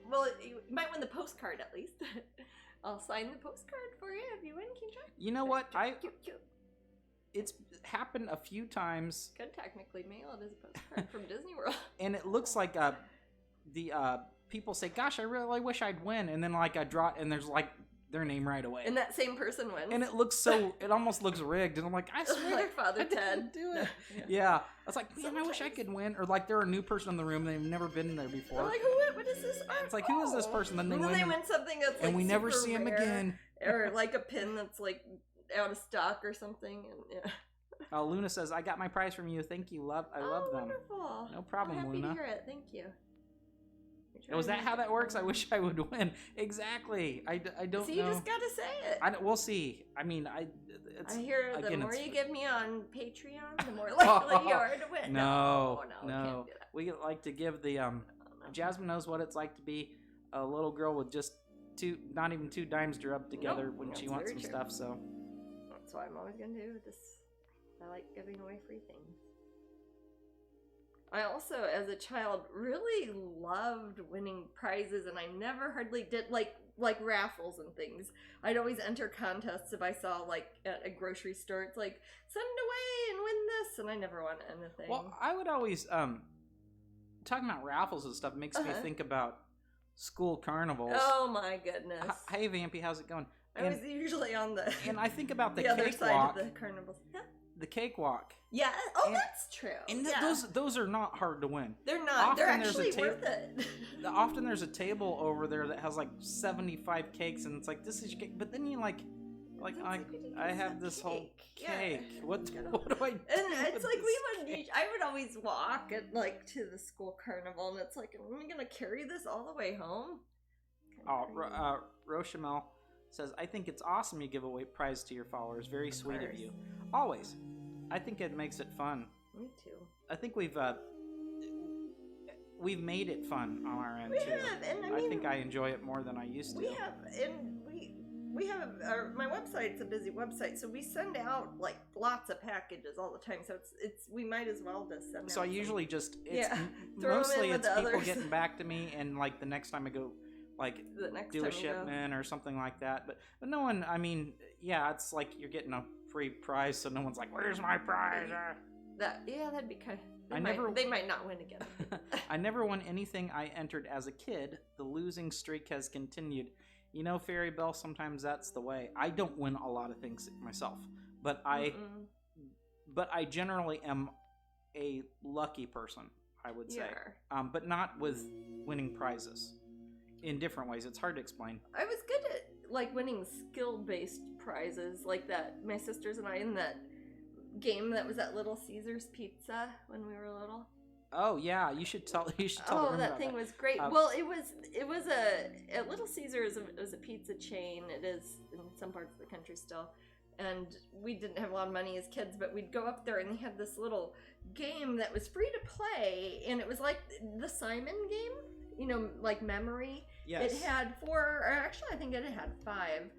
[SPEAKER 2] Well, you might win the postcard at least. I'll sign the postcard for you if you win, Kintra.
[SPEAKER 1] You know what?
[SPEAKER 2] Cute.
[SPEAKER 1] It's happened a few times.
[SPEAKER 2] Could technically mail it as a postcard from Disney World. And
[SPEAKER 1] it looks like the people say, "Gosh, I really wish I'd win," and then I draw it, and there's their name right away.
[SPEAKER 2] And that same person wins.
[SPEAKER 1] And it almost looks rigged. And I'm like, I swear,
[SPEAKER 2] like Father Ted.
[SPEAKER 1] Didn't do it. Yeah. I was like, man, I wish I could win. Or they're a new person in the room. They've never been there before.
[SPEAKER 2] They're like, what is this art?
[SPEAKER 1] It's like, who is this person? Then they
[SPEAKER 2] win something that's
[SPEAKER 1] and we never see him again.
[SPEAKER 2] Or a pin that's out of stock or something. And yeah.
[SPEAKER 1] Luna says, I got my prize from you. Thank you. I love them.
[SPEAKER 2] Wonderful.
[SPEAKER 1] No problem,
[SPEAKER 2] I'm happy
[SPEAKER 1] Luna.
[SPEAKER 2] to hear it. Thank you.
[SPEAKER 1] Was that how that works? I wish I would win. Exactly. I don't know.
[SPEAKER 2] So you just gotta say it.
[SPEAKER 1] We'll see. I mean,
[SPEAKER 2] I hear the more you give me on Patreon, the more likely you are to win.
[SPEAKER 1] No.
[SPEAKER 2] Can't do that.
[SPEAKER 1] We like to give the Jasmine knows what it's like to be a little girl with just not even 2 dimes to rub together when she wants some stuff. So
[SPEAKER 2] that's what I'm always gonna do with this. I like giving away free things. I also, as a child, really loved winning prizes, and I never hardly did like raffles and things. I'd always enter contests if I saw like at a grocery store. It's like send away and win this, and I never won anything.
[SPEAKER 1] Well, I would always talking about raffles and stuff makes me think about school carnivals.
[SPEAKER 2] Oh my goodness!
[SPEAKER 1] Hey Vampy, how's it going?
[SPEAKER 2] I was usually on the
[SPEAKER 1] and I think about the
[SPEAKER 2] other side
[SPEAKER 1] cakewalk.
[SPEAKER 2] of the carnivals. Yeah.
[SPEAKER 1] The cakewalk.
[SPEAKER 2] Yeah. Oh, that's true.
[SPEAKER 1] And
[SPEAKER 2] yeah.
[SPEAKER 1] those are not hard to win.
[SPEAKER 2] They're not. They're actually worth it.
[SPEAKER 1] Often there's a table over there that has like 75 cakes, and it's like, this is your cake. But then you I have this whole cake. Yeah. What do I do?
[SPEAKER 2] And it's like I would always walk at to the school carnival, and it's like, am I gonna carry this all the way home?
[SPEAKER 1] Rochamel says, I think it's awesome you give away prize to your followers. Very sweet of you. Always. I think it makes it fun.
[SPEAKER 2] Me too.
[SPEAKER 1] I think we've made it fun on our end too.
[SPEAKER 2] We have, and
[SPEAKER 1] I think I enjoy it more than I used to.
[SPEAKER 2] We have, and we have my website's a busy website, so we send out like lots of packages all the time. So it's we might as well just send.
[SPEAKER 1] So I usually just mostly it's people getting back to me, and like the next time I go. Like do a shipment or something like that, but no one. I mean, yeah, it's like you're getting a free prize, so no one's like, "Where's my prize?"
[SPEAKER 2] That'd be kind of. They might not win again.
[SPEAKER 1] I never won anything I entered as a kid. The losing streak has continued. You know, Fairy Bell. Sometimes that's the way. I don't win a lot of things myself, but I generally am a lucky person. I would say, but not with winning prizes. In different ways. It's hard to explain.
[SPEAKER 2] I was good at like winning skill-based prizes like that. My sisters and I in that game that was at Little Caesars Pizza when we were little.
[SPEAKER 1] Oh yeah, you should tell.
[SPEAKER 2] Oh, that thing was great. Well, it was at Little Caesars. It was a pizza chain. It is in some parts of the country still. And we didn't have a lot of money as kids, but we'd go up there and they had this little game that was free to play, and it was like the Simon game. You know, like memory.
[SPEAKER 1] Yes.
[SPEAKER 2] It had 4, or actually I think it had 5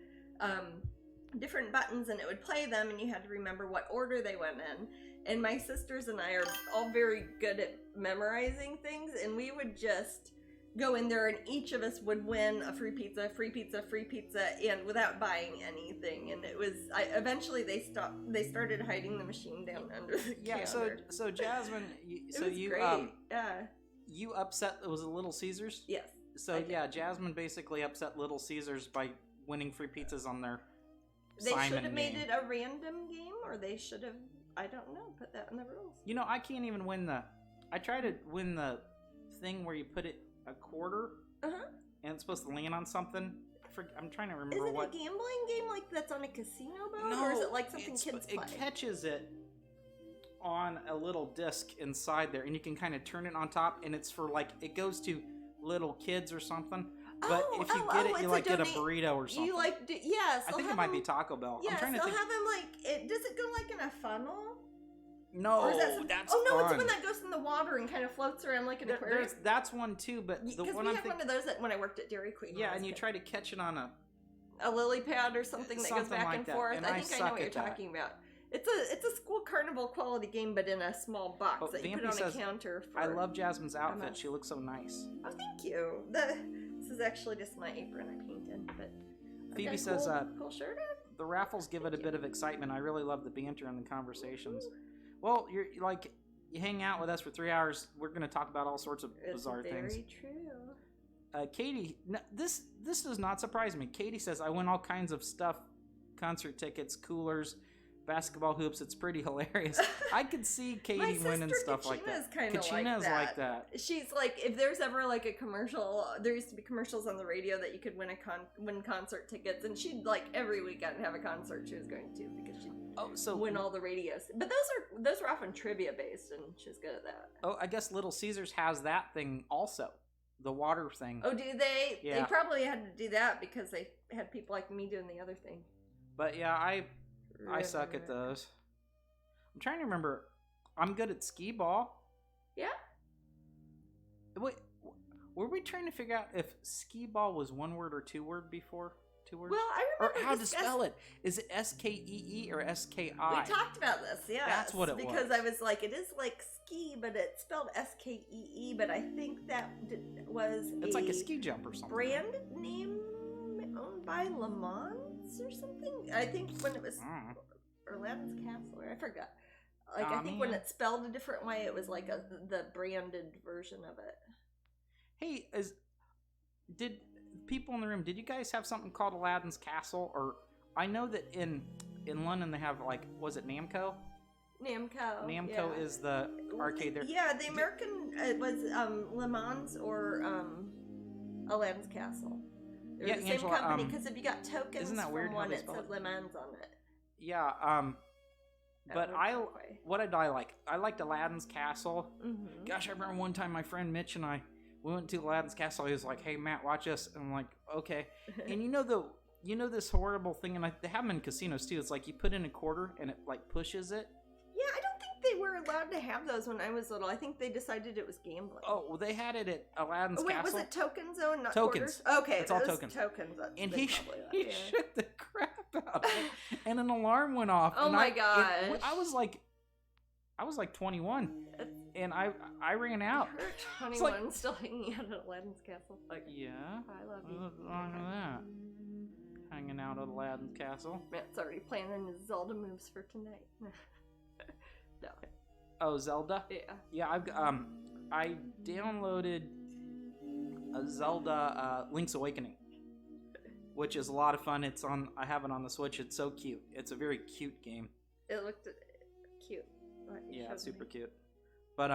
[SPEAKER 2] different buttons, and it would play them, and you had to remember what order they went in. And my sisters and I are all very good at memorizing things, and we would just go in there, and each of us would win a free pizza, and without buying anything. And it was, eventually they started hiding the machine down under the counter.
[SPEAKER 1] So Jasmine, you upset, it was a Little Caesars?
[SPEAKER 2] Yes.
[SPEAKER 1] So Jasmine basically upset Little Caesars by winning free pizzas on their
[SPEAKER 2] They
[SPEAKER 1] Simon
[SPEAKER 2] should have made
[SPEAKER 1] game.
[SPEAKER 2] it a random game, or they should have, I don't know, put that in the rules.
[SPEAKER 1] You know, I can't even win I try to win the thing where you put it a quarter, and it's supposed to land on something. I'm trying to remember
[SPEAKER 2] Is it a gambling game like that's on a casino boat?
[SPEAKER 1] No,
[SPEAKER 2] or is it like something kids play?
[SPEAKER 1] It catches it on a little disc inside there, and you can kind of turn it on top, and it's for like, it goes to little kids or something. But if you get it, you like get a burrito or something.
[SPEAKER 2] You like, yes.
[SPEAKER 1] I think it might be Taco Bell.
[SPEAKER 2] Yes,
[SPEAKER 1] I'm trying to think.
[SPEAKER 2] They'll have them like, does it go like in a funnel?
[SPEAKER 1] No,
[SPEAKER 2] or is that
[SPEAKER 1] that's
[SPEAKER 2] Oh no,
[SPEAKER 1] fun.
[SPEAKER 2] it's one that goes in the water and kind of floats around like an aquarium.
[SPEAKER 1] That's one too, but the one
[SPEAKER 2] we had one of those when I worked at Dairy Queen.
[SPEAKER 1] Yeah, and you try to catch it on
[SPEAKER 2] a lily pad or something that goes back and forth.
[SPEAKER 1] And
[SPEAKER 2] I think I know what you're talking about. It's a school carnival quality game, but in a small box that you put on a counter.
[SPEAKER 1] I love Jasmine's outfit. She looks so nice.
[SPEAKER 2] Oh, thank you. This is actually just my apron I painted, but
[SPEAKER 1] Phoebe says,
[SPEAKER 2] cool shirt on.
[SPEAKER 1] The raffles give it a bit of excitement. I really love the banter and the conversations. Well, you're like, you hang out with us for 3 hours, we're going to talk about all sorts of bizarre things.
[SPEAKER 2] Very true.
[SPEAKER 1] Katie, this does not surprise me. Katie says, I win all kinds of stuff, concert tickets, coolers, basketball hoops. It's pretty hilarious. I could see Katie winning stuff like that. Kachina's like that.
[SPEAKER 2] She's like, if there's ever like a commercial, there used to be commercials on the radio that you could win win concert tickets, and she'd like every weekend have a concert she was going to, because she'd win all the radios. But those were often trivia based, and she's good at that.
[SPEAKER 1] Oh, I guess Little Caesars has that thing also. The water thing.
[SPEAKER 2] Oh, do they?
[SPEAKER 1] Yeah.
[SPEAKER 2] They probably had to do that because they had people like me doing the other thing.
[SPEAKER 1] But yeah, I suck at those. I'm trying to remember. I'm good at skee ball.
[SPEAKER 2] Yeah?
[SPEAKER 1] Wait, were we trying to figure out if skee ball was one word or two word before? 2 words?
[SPEAKER 2] Well, I
[SPEAKER 1] Or
[SPEAKER 2] remember
[SPEAKER 1] how to spell it? Is it Skee or Ski?
[SPEAKER 2] We talked about this, yeah.
[SPEAKER 1] That's what it was.
[SPEAKER 2] Because I was like, it is like ski, but it's spelled Skee. But I think that was
[SPEAKER 1] It's like a ski jump or something.
[SPEAKER 2] Brand name owned by Le Mans or something. I think when it was Aladdin's Castle, or I forgot. Like I think when it's spelled a different way, it was like the branded version of it.
[SPEAKER 1] Hey, did people in the room? Did you guys have something called Aladdin's Castle? Or I know that in London they have like, was it Namco? Namco is the arcade there.
[SPEAKER 2] Yeah, the American was Le Mans or Aladdin's Castle. They're the same
[SPEAKER 1] Angela,
[SPEAKER 2] company, because if you got tokens
[SPEAKER 1] isn't that
[SPEAKER 2] from
[SPEAKER 1] weird
[SPEAKER 2] one,
[SPEAKER 1] how
[SPEAKER 2] it said Le Mans on it.
[SPEAKER 1] Yeah, but what did I like? I liked Aladdin's Castle.
[SPEAKER 2] Mm-hmm.
[SPEAKER 1] Gosh, I remember one time my friend Mitch and I, we went to Aladdin's Castle. He was like, "Hey Matt, watch this." And I'm like, "Okay." And you know this horrible thing, and they have them in casinos too. It's like you put in a quarter and it like pushes it.
[SPEAKER 2] Yeah, I don't think they were allowed to have those when I was little. I think they decided it was gambling.
[SPEAKER 1] Oh, well, they had it at Aladdin's
[SPEAKER 2] Wait,
[SPEAKER 1] Castle.
[SPEAKER 2] was it tokens though, not
[SPEAKER 1] Tokens.
[SPEAKER 2] quarters? Okay,
[SPEAKER 1] It's all tokens. And he shook the crap out of it, and an alarm went off.
[SPEAKER 2] Oh
[SPEAKER 1] and
[SPEAKER 2] my gosh!
[SPEAKER 1] I was like 21, and I ran out.
[SPEAKER 2] You're 21, still hanging out at Aladdin's Castle. Like,
[SPEAKER 1] yeah,
[SPEAKER 2] I love you.
[SPEAKER 1] What's wrong with that? Hanging out at Aladdin's Castle.
[SPEAKER 2] Matt's already planning his Zelda moves for tonight. No.
[SPEAKER 1] Oh, Zelda?
[SPEAKER 2] Yeah.
[SPEAKER 1] Yeah, I downloaded a Zelda Link's Awakening, which is a lot of fun. I have it on the Switch. It's so cute. It's a very cute game.
[SPEAKER 2] It looked cute.
[SPEAKER 1] Yeah, it's super cute. But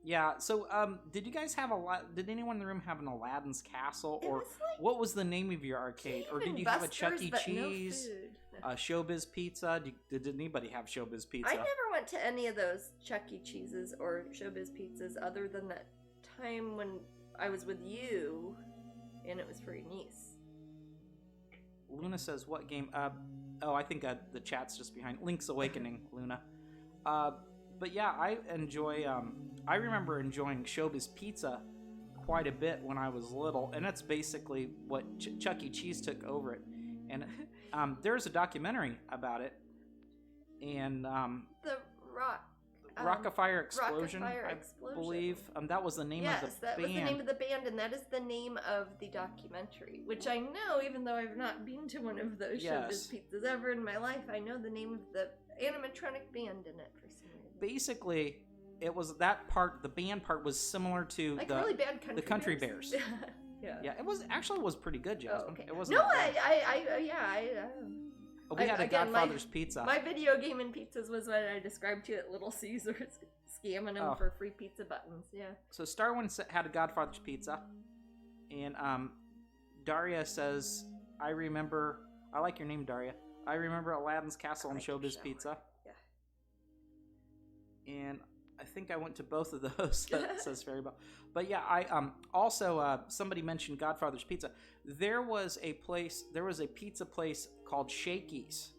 [SPEAKER 1] yeah. So did you guys have did anyone in the room have an Aladdin's Castle, or what was the name of your arcade, or did you have a Chuck E. Cheese? Showbiz Pizza? Did anybody have Showbiz Pizza?
[SPEAKER 2] I never went to any of those Chuck E. Cheeses or Showbiz Pizzas other than that time when I was with you and it was for your niece.
[SPEAKER 1] Luna says, what game? I think the chat's just behind. Link's Awakening, Luna. But yeah, I remember enjoying Showbiz Pizza quite a bit when I was little, and that's basically what Chuck E. Cheese took over it. And there's a documentary about it, and
[SPEAKER 2] the
[SPEAKER 1] Rock-afire Explosion, I believe. That was the name of the band. Yes,
[SPEAKER 2] that was the name of the band, and that is the name of the documentary, which I know, even though I've not been to one of those Showbiz Pizzas ever in my life, I know the name of the animatronic band in it for some reason.
[SPEAKER 1] Basically, it was that part, the band part was similar to
[SPEAKER 2] like really bad
[SPEAKER 1] Country Bears.
[SPEAKER 2] Yeah,
[SPEAKER 1] it was pretty good, Jasmine.
[SPEAKER 2] Oh, okay.
[SPEAKER 1] It wasn't.
[SPEAKER 2] No,
[SPEAKER 1] we had a Godfather's Pizza.
[SPEAKER 2] My video game in pizzas was what I described to you at Little Caesars, scamming them for free pizza buttons. Yeah.
[SPEAKER 1] So Starwin had a Godfather's Pizza, and Daria says, "I like your name, Daria. I remember Aladdin's Castle and Showbiz Pizza." Yeah. And I think I went to both of those. Says Fairy Bell. But yeah, I also somebody mentioned Godfather's Pizza. There was a pizza place called Shakey's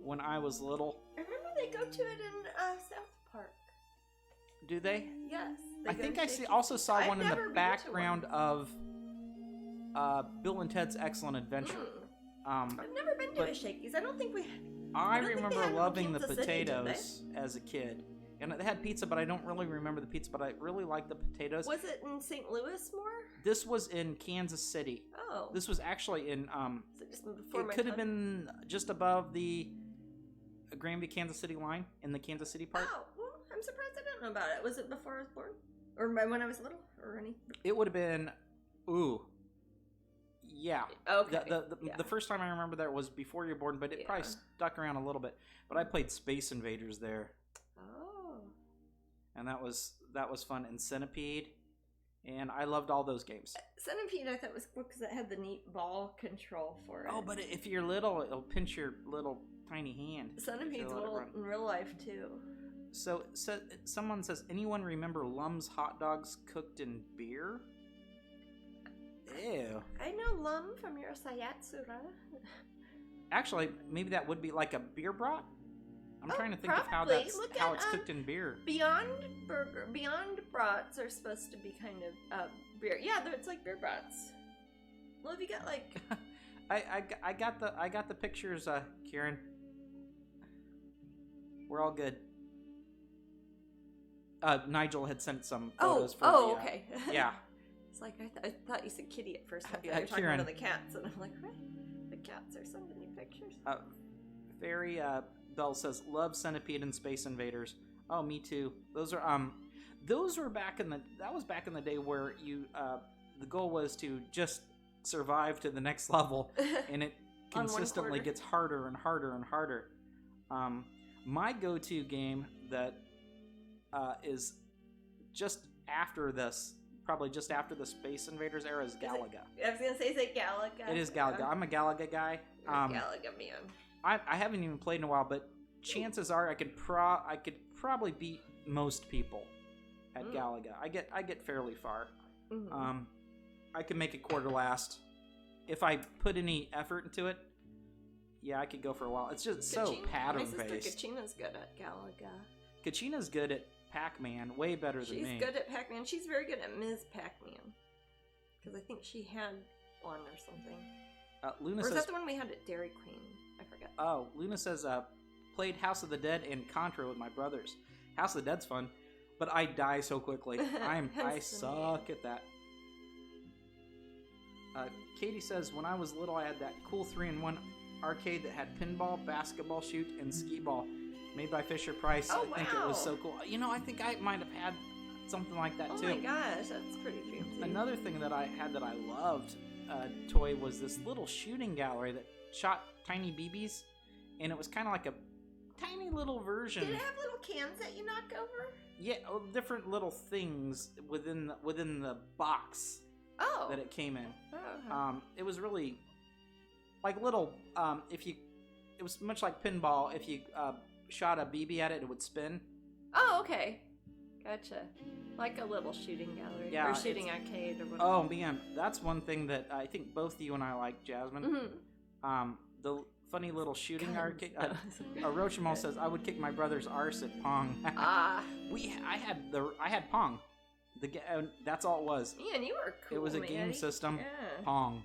[SPEAKER 1] when I was little.
[SPEAKER 2] I remember they go to it in South Park.
[SPEAKER 1] Do they?
[SPEAKER 2] Yes.
[SPEAKER 1] I think I also saw one in the background of Bill and Ted's Excellent Adventure.
[SPEAKER 2] I've never been to a Shakey's. I don't think we.
[SPEAKER 1] I remember loving the potatoes as a kid. And they had pizza, but I don't really remember the pizza, but I really liked the potatoes.
[SPEAKER 2] Was it in St. Louis more?
[SPEAKER 1] This was in Kansas City.
[SPEAKER 2] Oh.
[SPEAKER 1] This was actually in,
[SPEAKER 2] it
[SPEAKER 1] could have been just above the Granby, Kansas City line, in the Kansas City part.
[SPEAKER 2] Oh, well, I'm surprised I didn't know about it. Was it before I was born? Or when I was little? Or any?
[SPEAKER 1] It would have been, yeah.
[SPEAKER 2] Okay.
[SPEAKER 1] The first time I remember that was before you were born, but it probably stuck around a little bit. But I played Space Invaders there. And that was fun. And Centipede, and I loved all those games.
[SPEAKER 2] Centipede I thought was cool because it had the neat ball control for it.
[SPEAKER 1] Oh, but if you're little, it'll pinch your little tiny hand.
[SPEAKER 2] Centipede's little in real life too.
[SPEAKER 1] So someone says, anyone remember Lum's hot dogs cooked in beer? Ew.
[SPEAKER 2] I know Lum from your Sayatsura.
[SPEAKER 1] Actually, maybe that would be like a beer brat. I'm trying to think of how it's cooked in beer.
[SPEAKER 2] Beyond brats are supposed to be kind of beer. Yeah, it's like beer brats. Well, have you got like
[SPEAKER 1] I got the pictures, Kieran. We're all good. Nigel had sent some photos for
[SPEAKER 2] okay.
[SPEAKER 1] Yeah.
[SPEAKER 2] It's like I thought you said kitty at first. I thought you were talking
[SPEAKER 1] Kieran.
[SPEAKER 2] about the cats, and I'm like, what? The cats are sending you pictures.
[SPEAKER 1] Fairy Bell says, love Centipede and Space Invaders. Oh, me too. Those were back in the day where you the goal was to just survive to the next level, and it consistently gets harder and harder and harder. My go-to game that is just after this, probably just after the Space Invaders era, is Galaga.
[SPEAKER 2] I was gonna say Galaga.
[SPEAKER 1] It is Galaga. I'm a Galaga guy.
[SPEAKER 2] Galaga man.
[SPEAKER 1] I haven't even played in a while, but chances are I could probably beat most people at Galaga. I get fairly far.
[SPEAKER 2] Mm-hmm.
[SPEAKER 1] I can make a quarter last if I put any effort into it. Yeah, I could go for a while. It's just so pattern based.
[SPEAKER 2] My sister Kachina's good at Galaga.
[SPEAKER 1] Kachina's good at Pac-Man, way better than me.
[SPEAKER 2] She's good at Pac-Man. She's very good at Ms. Pac-Man. Because I think she had one or something.
[SPEAKER 1] Luna
[SPEAKER 2] or is
[SPEAKER 1] says,
[SPEAKER 2] that the one we had at Dairy Queen? I forget.
[SPEAKER 1] Oh, Luna says, played House of the Dead and Contra with my brothers. House of the Dead's fun, but I die so quickly. I suck at that. Katie says, when I was little, I had that cool 3-in-1 arcade that had pinball, basketball shoot, and skee ball, made by Fisher Price.
[SPEAKER 2] Oh,
[SPEAKER 1] I think it was so cool. I think I might have had something like that too.
[SPEAKER 2] Oh my gosh, that's pretty fancy.
[SPEAKER 1] Another thing that I had that I loved, toy, was this little shooting gallery that shot tiny BBs, and it was kind of like a tiny little version.
[SPEAKER 2] Did it have little cans that you knock over?
[SPEAKER 1] Yeah, different little things within the box that it came in.
[SPEAKER 2] Oh.
[SPEAKER 1] It was really like little. It was much like pinball. If you shot a BB at it, it would spin.
[SPEAKER 2] Oh, okay, gotcha. Like a little shooting gallery or shooting arcade or whatever.
[SPEAKER 1] Oh man, that's one thing that I think both you and I like, Jasmine.
[SPEAKER 2] Mm-hmm.
[SPEAKER 1] The funny little shooting arcade. Rochamol says, I would kick my brother's arse at Pong. I had Pong. That's all it was.
[SPEAKER 2] Man, you were cool.
[SPEAKER 1] It was a game system.
[SPEAKER 2] Yeah.
[SPEAKER 1] Pong.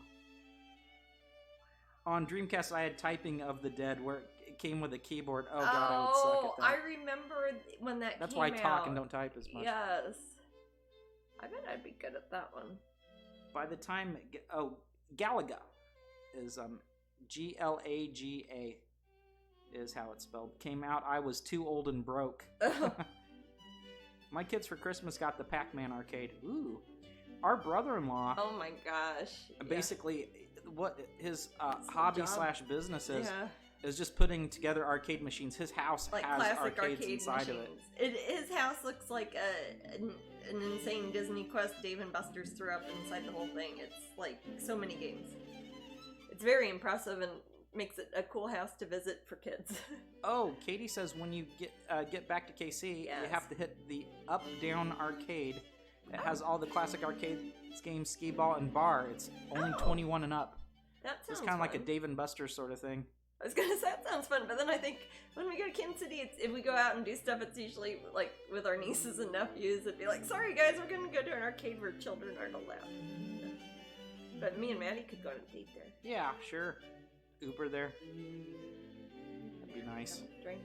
[SPEAKER 1] On Dreamcast, I had Typing of the Dead, where it came with a keyboard. Oh god, I would suck at that.
[SPEAKER 2] I remember when that
[SPEAKER 1] That's
[SPEAKER 2] came
[SPEAKER 1] why I
[SPEAKER 2] out.
[SPEAKER 1] talk and don't type as much.
[SPEAKER 2] Yes. I bet I'd be good at that one.
[SPEAKER 1] By the time... Galaga is... Glaga is how it's spelled. Came out, I was too old and broke. My kids for Christmas got the Pac-Man arcade. Ooh. Our brother-in-law...
[SPEAKER 2] Oh my gosh.
[SPEAKER 1] Basically, what his hobby / business is just putting together arcade machines. His house
[SPEAKER 2] like
[SPEAKER 1] has arcades inside
[SPEAKER 2] machines.
[SPEAKER 1] of it.
[SPEAKER 2] His house looks like an insane Disney Quest Dave & Buster's threw up inside the whole thing. It's like so many games. It's very impressive and makes it a cool house to visit for kids.
[SPEAKER 1] Oh, Katie says when you get back to KC, you have to hit the up-down arcade. It has all the classic arcade games, skee ball, and bar. It's only 21 and up.
[SPEAKER 2] That sounds
[SPEAKER 1] It's kind of like a Dave & Buster's sort of thing.
[SPEAKER 2] I was gonna say that sounds fun, but then I think when we go to Kansas City, if we go out and do stuff, it's usually like with our nieces and nephews. It'd be like, sorry guys, we're gonna go to an arcade where children aren't allowed. But me and Maddie could go on a date there.
[SPEAKER 1] Yeah, sure. Uber there. That'd be nice.
[SPEAKER 2] Drink.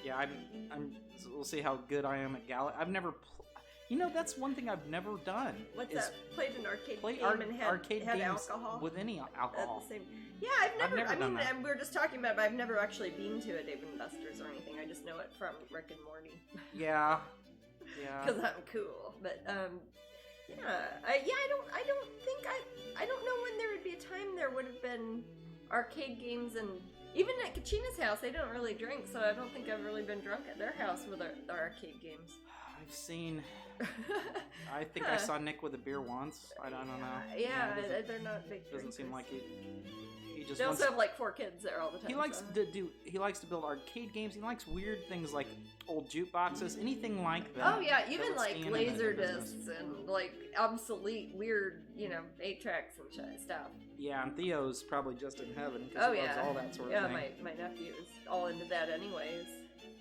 [SPEAKER 1] Yeah, we'll see how good I am at Galaga. I've never... that's one thing I've never done.
[SPEAKER 2] What's that? Played an arcade game and
[SPEAKER 1] arcade
[SPEAKER 2] had
[SPEAKER 1] games
[SPEAKER 2] alcohol?
[SPEAKER 1] with any alcohol.
[SPEAKER 2] Yeah, I've never
[SPEAKER 1] done that.
[SPEAKER 2] we were just talking about it, but I've never actually been to a Dave & Buster's or anything. I just know it from Rick and Morty.
[SPEAKER 1] Yeah.
[SPEAKER 2] Because I'm cool. But, I don't know when there would be a time there would have been arcade games, and even at Kachina's house, they don't really drink, so I don't think I've really been drunk at their house with their arcade games.
[SPEAKER 1] I've seen... I think I saw Nick with a beer once. I don't know.
[SPEAKER 2] Yeah, they're not big drinkers.
[SPEAKER 1] Doesn't seem like he just
[SPEAKER 2] they also have like 4 kids there all the time.
[SPEAKER 1] He likes to build arcade games. He likes weird things like old jukeboxes, anything like that.
[SPEAKER 2] Oh yeah, even like laser discs and like obsolete weird, 8-tracks and stuff.
[SPEAKER 1] Yeah, and Theo's probably just in heaven because he loves all that sort of thing.
[SPEAKER 2] Yeah, my nephew is all into that anyways.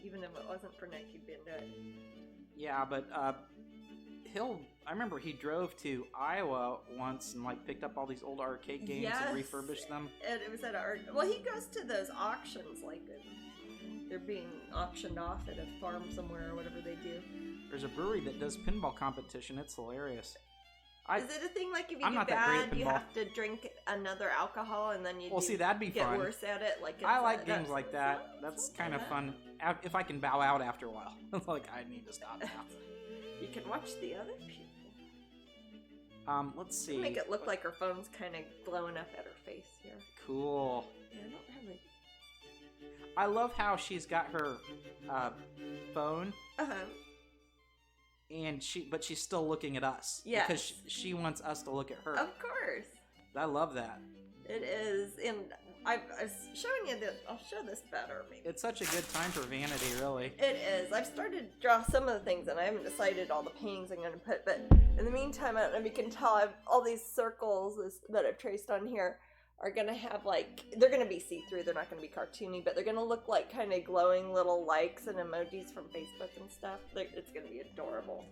[SPEAKER 2] Even if it wasn't for Nick, he'd be into it.
[SPEAKER 1] Yeah, but I remember he drove to Iowa once and like picked up all these old arcade games and refurbished them.
[SPEAKER 2] And it was at well, he goes to those auctions, like they're being auctioned off at a farm somewhere or whatever they do.
[SPEAKER 1] There's a brewery that does pinball competition. It's hilarious.
[SPEAKER 2] Is it a thing like if you do bad, you have to drink another alcohol and then you
[SPEAKER 1] that'd be
[SPEAKER 2] get
[SPEAKER 1] fun.
[SPEAKER 2] worse at it? Like
[SPEAKER 1] I like games like that. That's kind of fun. If I can bow out after a while, it's like I need to stop now.
[SPEAKER 2] You can watch the other people.
[SPEAKER 1] Let's see.
[SPEAKER 2] Make it look like her phone's kind of glowing up at her face here.
[SPEAKER 1] Cool.
[SPEAKER 2] Yeah, I don't have it.
[SPEAKER 1] I love how she's got her phone. And she's still looking at us.
[SPEAKER 2] Yeah.
[SPEAKER 1] Because she wants us to look at her.
[SPEAKER 2] Of course.
[SPEAKER 1] I love that.
[SPEAKER 2] It is, and I was showing you that. I'll show this better, maybe.
[SPEAKER 1] It's such a good time for vanity, really.
[SPEAKER 2] It is. I've started to draw some of the things, and I haven't decided all the paintings I'm going to put, but in the meantime, I don't know if you can tell, I've all these circles that I've traced on here are going to have, like, they're going to be see-through, they're not going to be cartoony, but they're going to look like kind of glowing little likes and emojis from Facebook and stuff. It's going to be adorable.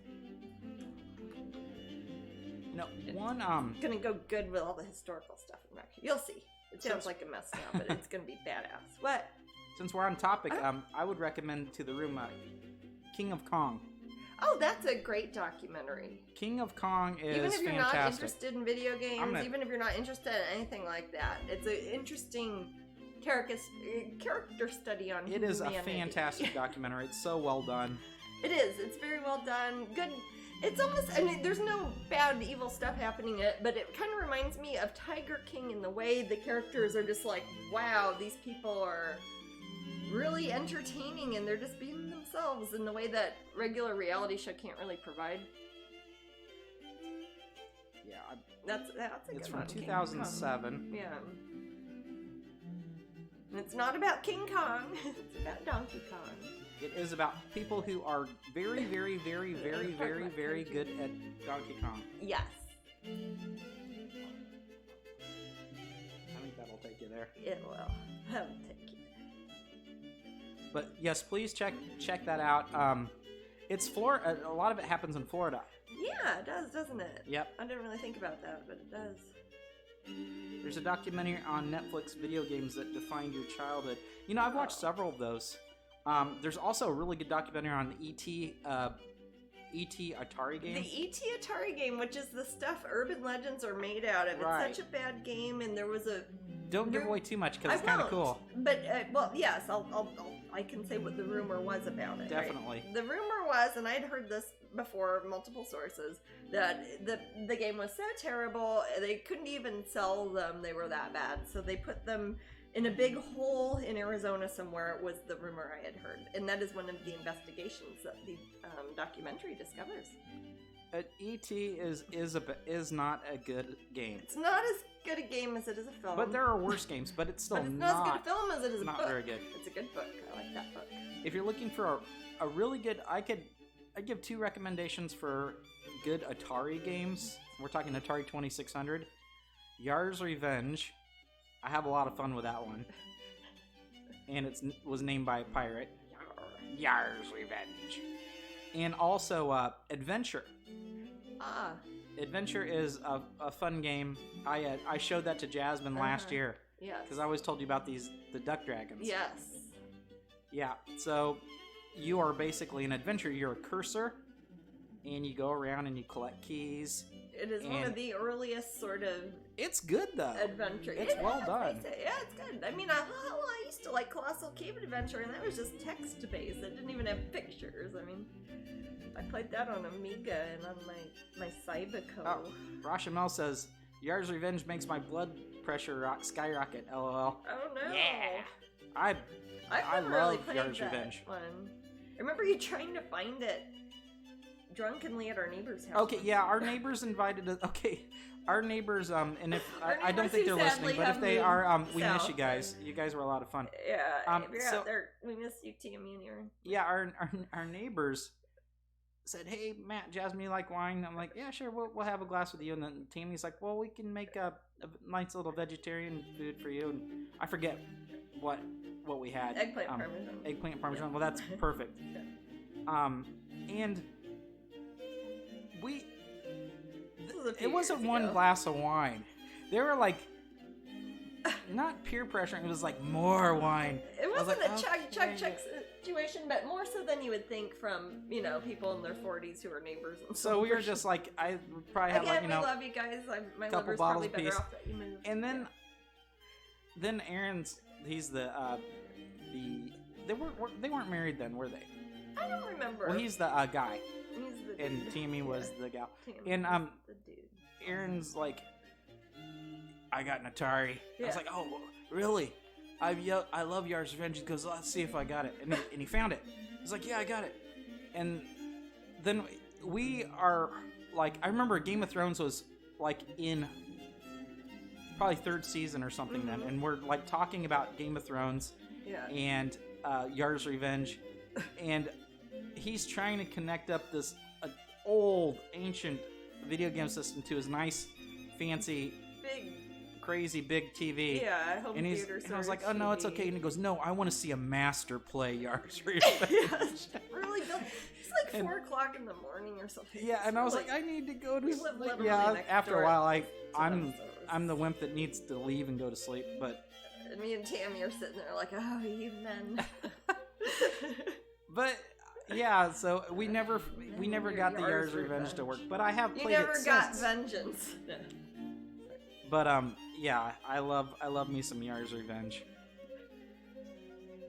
[SPEAKER 1] No, one,
[SPEAKER 2] It's going to go good with all the historical stuff. You'll see. It sounds like a mess now, but it's going to be badass. What?
[SPEAKER 1] Since we're on topic, I would recommend to the room King of Kong.
[SPEAKER 2] Oh, that's a great documentary.
[SPEAKER 1] King of Kong is
[SPEAKER 2] even if you're
[SPEAKER 1] fantastic.
[SPEAKER 2] not interested in video games, even if you're not interested in anything like that, it's an interesting character study on humanity.
[SPEAKER 1] It is a fantastic documentary. It's so well done.
[SPEAKER 2] It is. It's very well done. Good. It's almost, I mean, there's no bad, evil stuff happening in it, but it kind of reminds me of Tiger King in the way the characters are just like, wow, these people are really entertaining and they're just being themselves in the way that regular reality show can't really provide.
[SPEAKER 1] Yeah.
[SPEAKER 2] That's a good
[SPEAKER 1] It's
[SPEAKER 2] one.
[SPEAKER 1] from 2007.
[SPEAKER 2] Yeah. And it's not about King Kong. It's about Donkey Kong.
[SPEAKER 1] It is about people who are very, very, very, very, very, very good at Donkey Kong.
[SPEAKER 2] Yes.
[SPEAKER 1] I think that'll take you there.
[SPEAKER 2] It will. That'll take you there.
[SPEAKER 1] But yes, please check that out. It's Florida. A lot of it happens in Florida.
[SPEAKER 2] Yeah, it does, doesn't it?
[SPEAKER 1] Yep.
[SPEAKER 2] I didn't really think about that, but it does.
[SPEAKER 1] There's a documentary on Netflix, Video Games That Defined Your Childhood. You know, I've watched several of those. There's also a really good documentary on the E.T. Atari game.
[SPEAKER 2] The E.T. Atari game, which is the stuff urban legends are made out of.
[SPEAKER 1] Right.
[SPEAKER 2] It's such a bad game, and there was a...
[SPEAKER 1] Don't give away too much, because it's kind of cool.
[SPEAKER 2] But, well, yes, I can say what the rumor was about it.
[SPEAKER 1] Definitely.
[SPEAKER 2] Right? The rumor was, and I'd heard this before, multiple sources, that the game was so terrible, they couldn't even sell them, they were that bad. So they put them in a big hole in Arizona somewhere, was the rumor I had heard. And that is one of the investigations that the documentary discovers.
[SPEAKER 1] E.T. is not a good game.
[SPEAKER 2] It's not as good a game as it is a film.
[SPEAKER 1] But there are worse games, but it's still
[SPEAKER 2] but it's not as good a film as it is a book.
[SPEAKER 1] Not very good.
[SPEAKER 2] It's a good book. I like that book.
[SPEAKER 1] If you're looking for a really good... I'd give 2 recommendations for good Atari games. We're talking Atari 2600. Yar's Revenge. I have a lot of fun with that one. And it was named by a pirate. Yar's Revenge. And also Adventure. Adventure is a fun game. I showed that to Jasmine last year.
[SPEAKER 2] Yes.
[SPEAKER 1] Because I always told you about the duck dragons.
[SPEAKER 2] Yes.
[SPEAKER 1] Yeah, so you are basically an adventurer. You're a cursor, and you go around and you collect keys.
[SPEAKER 2] It is one of the earliest sort of...
[SPEAKER 1] It's good, though.
[SPEAKER 2] Adventure.
[SPEAKER 1] It's well done.
[SPEAKER 2] Yeah, it's good. I mean, I used to like Colossal Cave Adventure, and that was just text-based. It didn't even have pictures. I mean, I played that on Amiga and on my Cyberco.
[SPEAKER 1] Oh, Rochamel says, Yar's Revenge makes my blood pressure skyrocket, LOL.
[SPEAKER 2] Oh, no.
[SPEAKER 1] Yeah. I
[SPEAKER 2] never
[SPEAKER 1] love
[SPEAKER 2] really played
[SPEAKER 1] Yar's
[SPEAKER 2] that
[SPEAKER 1] Revenge.
[SPEAKER 2] one. I remember you trying to find it drunkenly at our neighbor's house.
[SPEAKER 1] Okay, yeah, our neighbors invited us. Okay, our neighbors, and if I don't think they're listening, but if they are, we miss you guys. You guys were a lot of fun.
[SPEAKER 2] Yeah, if you're out there, we miss you, Tammy and Aaron.
[SPEAKER 1] Yeah, our neighbors said, "Hey, Matt, Jasmine, you like wine?" I'm like, "Yeah, sure, we'll have a glass with you." And then Tammy's like, "Well, we can make a nice little vegetarian food for you." And I forget what we had.
[SPEAKER 2] Eggplant parmesan.
[SPEAKER 1] Eggplant parmesan. Yeah. Well, that's perfect. And
[SPEAKER 2] a few
[SPEAKER 1] It wasn't
[SPEAKER 2] years
[SPEAKER 1] one
[SPEAKER 2] ago.
[SPEAKER 1] glass of wine. They were like, not peer pressure. It was like more wine.
[SPEAKER 2] It
[SPEAKER 1] I was
[SPEAKER 2] wasn't
[SPEAKER 1] like,
[SPEAKER 2] a chug
[SPEAKER 1] okay.
[SPEAKER 2] situation, but more so than you would think from, people in their 40s who are neighbors. And
[SPEAKER 1] So we were just like, I probably had
[SPEAKER 2] Again,
[SPEAKER 1] like,
[SPEAKER 2] we love you guys. My
[SPEAKER 1] couple
[SPEAKER 2] liver's
[SPEAKER 1] bottles
[SPEAKER 2] probably
[SPEAKER 1] apiece.
[SPEAKER 2] better off that you moved.
[SPEAKER 1] And then Aaron's, he's the they weren't married then, were they?
[SPEAKER 2] I don't remember.
[SPEAKER 1] Well, he's the guy,
[SPEAKER 2] He's the
[SPEAKER 1] and
[SPEAKER 2] dude.
[SPEAKER 1] Tammy was the gal.
[SPEAKER 2] Tammy
[SPEAKER 1] And
[SPEAKER 2] was the dude.
[SPEAKER 1] Aaron's like, I got an Atari. I
[SPEAKER 2] Yeah.
[SPEAKER 1] was like, oh, really? I love Yars' Revenge. He goes, let's see if I got it. And he found it. He's like, yeah, I got it. And then we are like, I remember Game of Thrones was like in probably third season or something then. And we're like talking about Game of Thrones and Yars' Revenge. And he's trying to connect up this old, ancient video game system to his nice, fancy,
[SPEAKER 2] Big,
[SPEAKER 1] crazy big TV.
[SPEAKER 2] home
[SPEAKER 1] And
[SPEAKER 2] theater.
[SPEAKER 1] I was like, oh no, it's okay. And he goes, no, I want to see a master play Yars' Revenge.
[SPEAKER 2] Really, it's like 4 o'clock in the morning or something.
[SPEAKER 1] Yeah, and I was like, I need to go to
[SPEAKER 2] we live
[SPEAKER 1] sleep.
[SPEAKER 2] literally
[SPEAKER 1] Yeah,
[SPEAKER 2] next
[SPEAKER 1] after
[SPEAKER 2] door
[SPEAKER 1] a while,
[SPEAKER 2] to them, so
[SPEAKER 1] I'm the wimp that needs to leave and go to sleep. But
[SPEAKER 2] and me and Tammy are sitting there like, oh, you men.
[SPEAKER 1] but yeah, so we never got the Yars' Revenge to work. But I have
[SPEAKER 2] You
[SPEAKER 1] played it
[SPEAKER 2] never got
[SPEAKER 1] since.
[SPEAKER 2] vengeance.
[SPEAKER 1] But yeah, I love me some Yars' Revenge.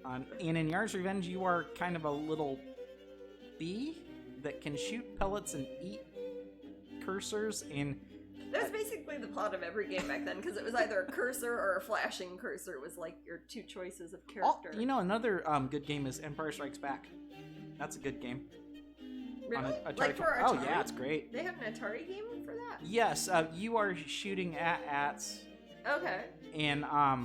[SPEAKER 1] And in Yars' Revenge, you are kind of a little bee that can shoot pellets and eat cursors. And
[SPEAKER 2] That was basically the plot of every game back then, because it was either a cursor or a flashing cursor was like your two choices of character.
[SPEAKER 1] another good game is Empire Strikes Back. That's a good game.
[SPEAKER 2] Really?
[SPEAKER 1] On Atari.
[SPEAKER 2] Like for Atari?
[SPEAKER 1] Oh yeah, it's great.
[SPEAKER 2] They have an Atari game for that?
[SPEAKER 1] Yes, you are shooting at ats,
[SPEAKER 2] Okay.
[SPEAKER 1] and
[SPEAKER 2] At.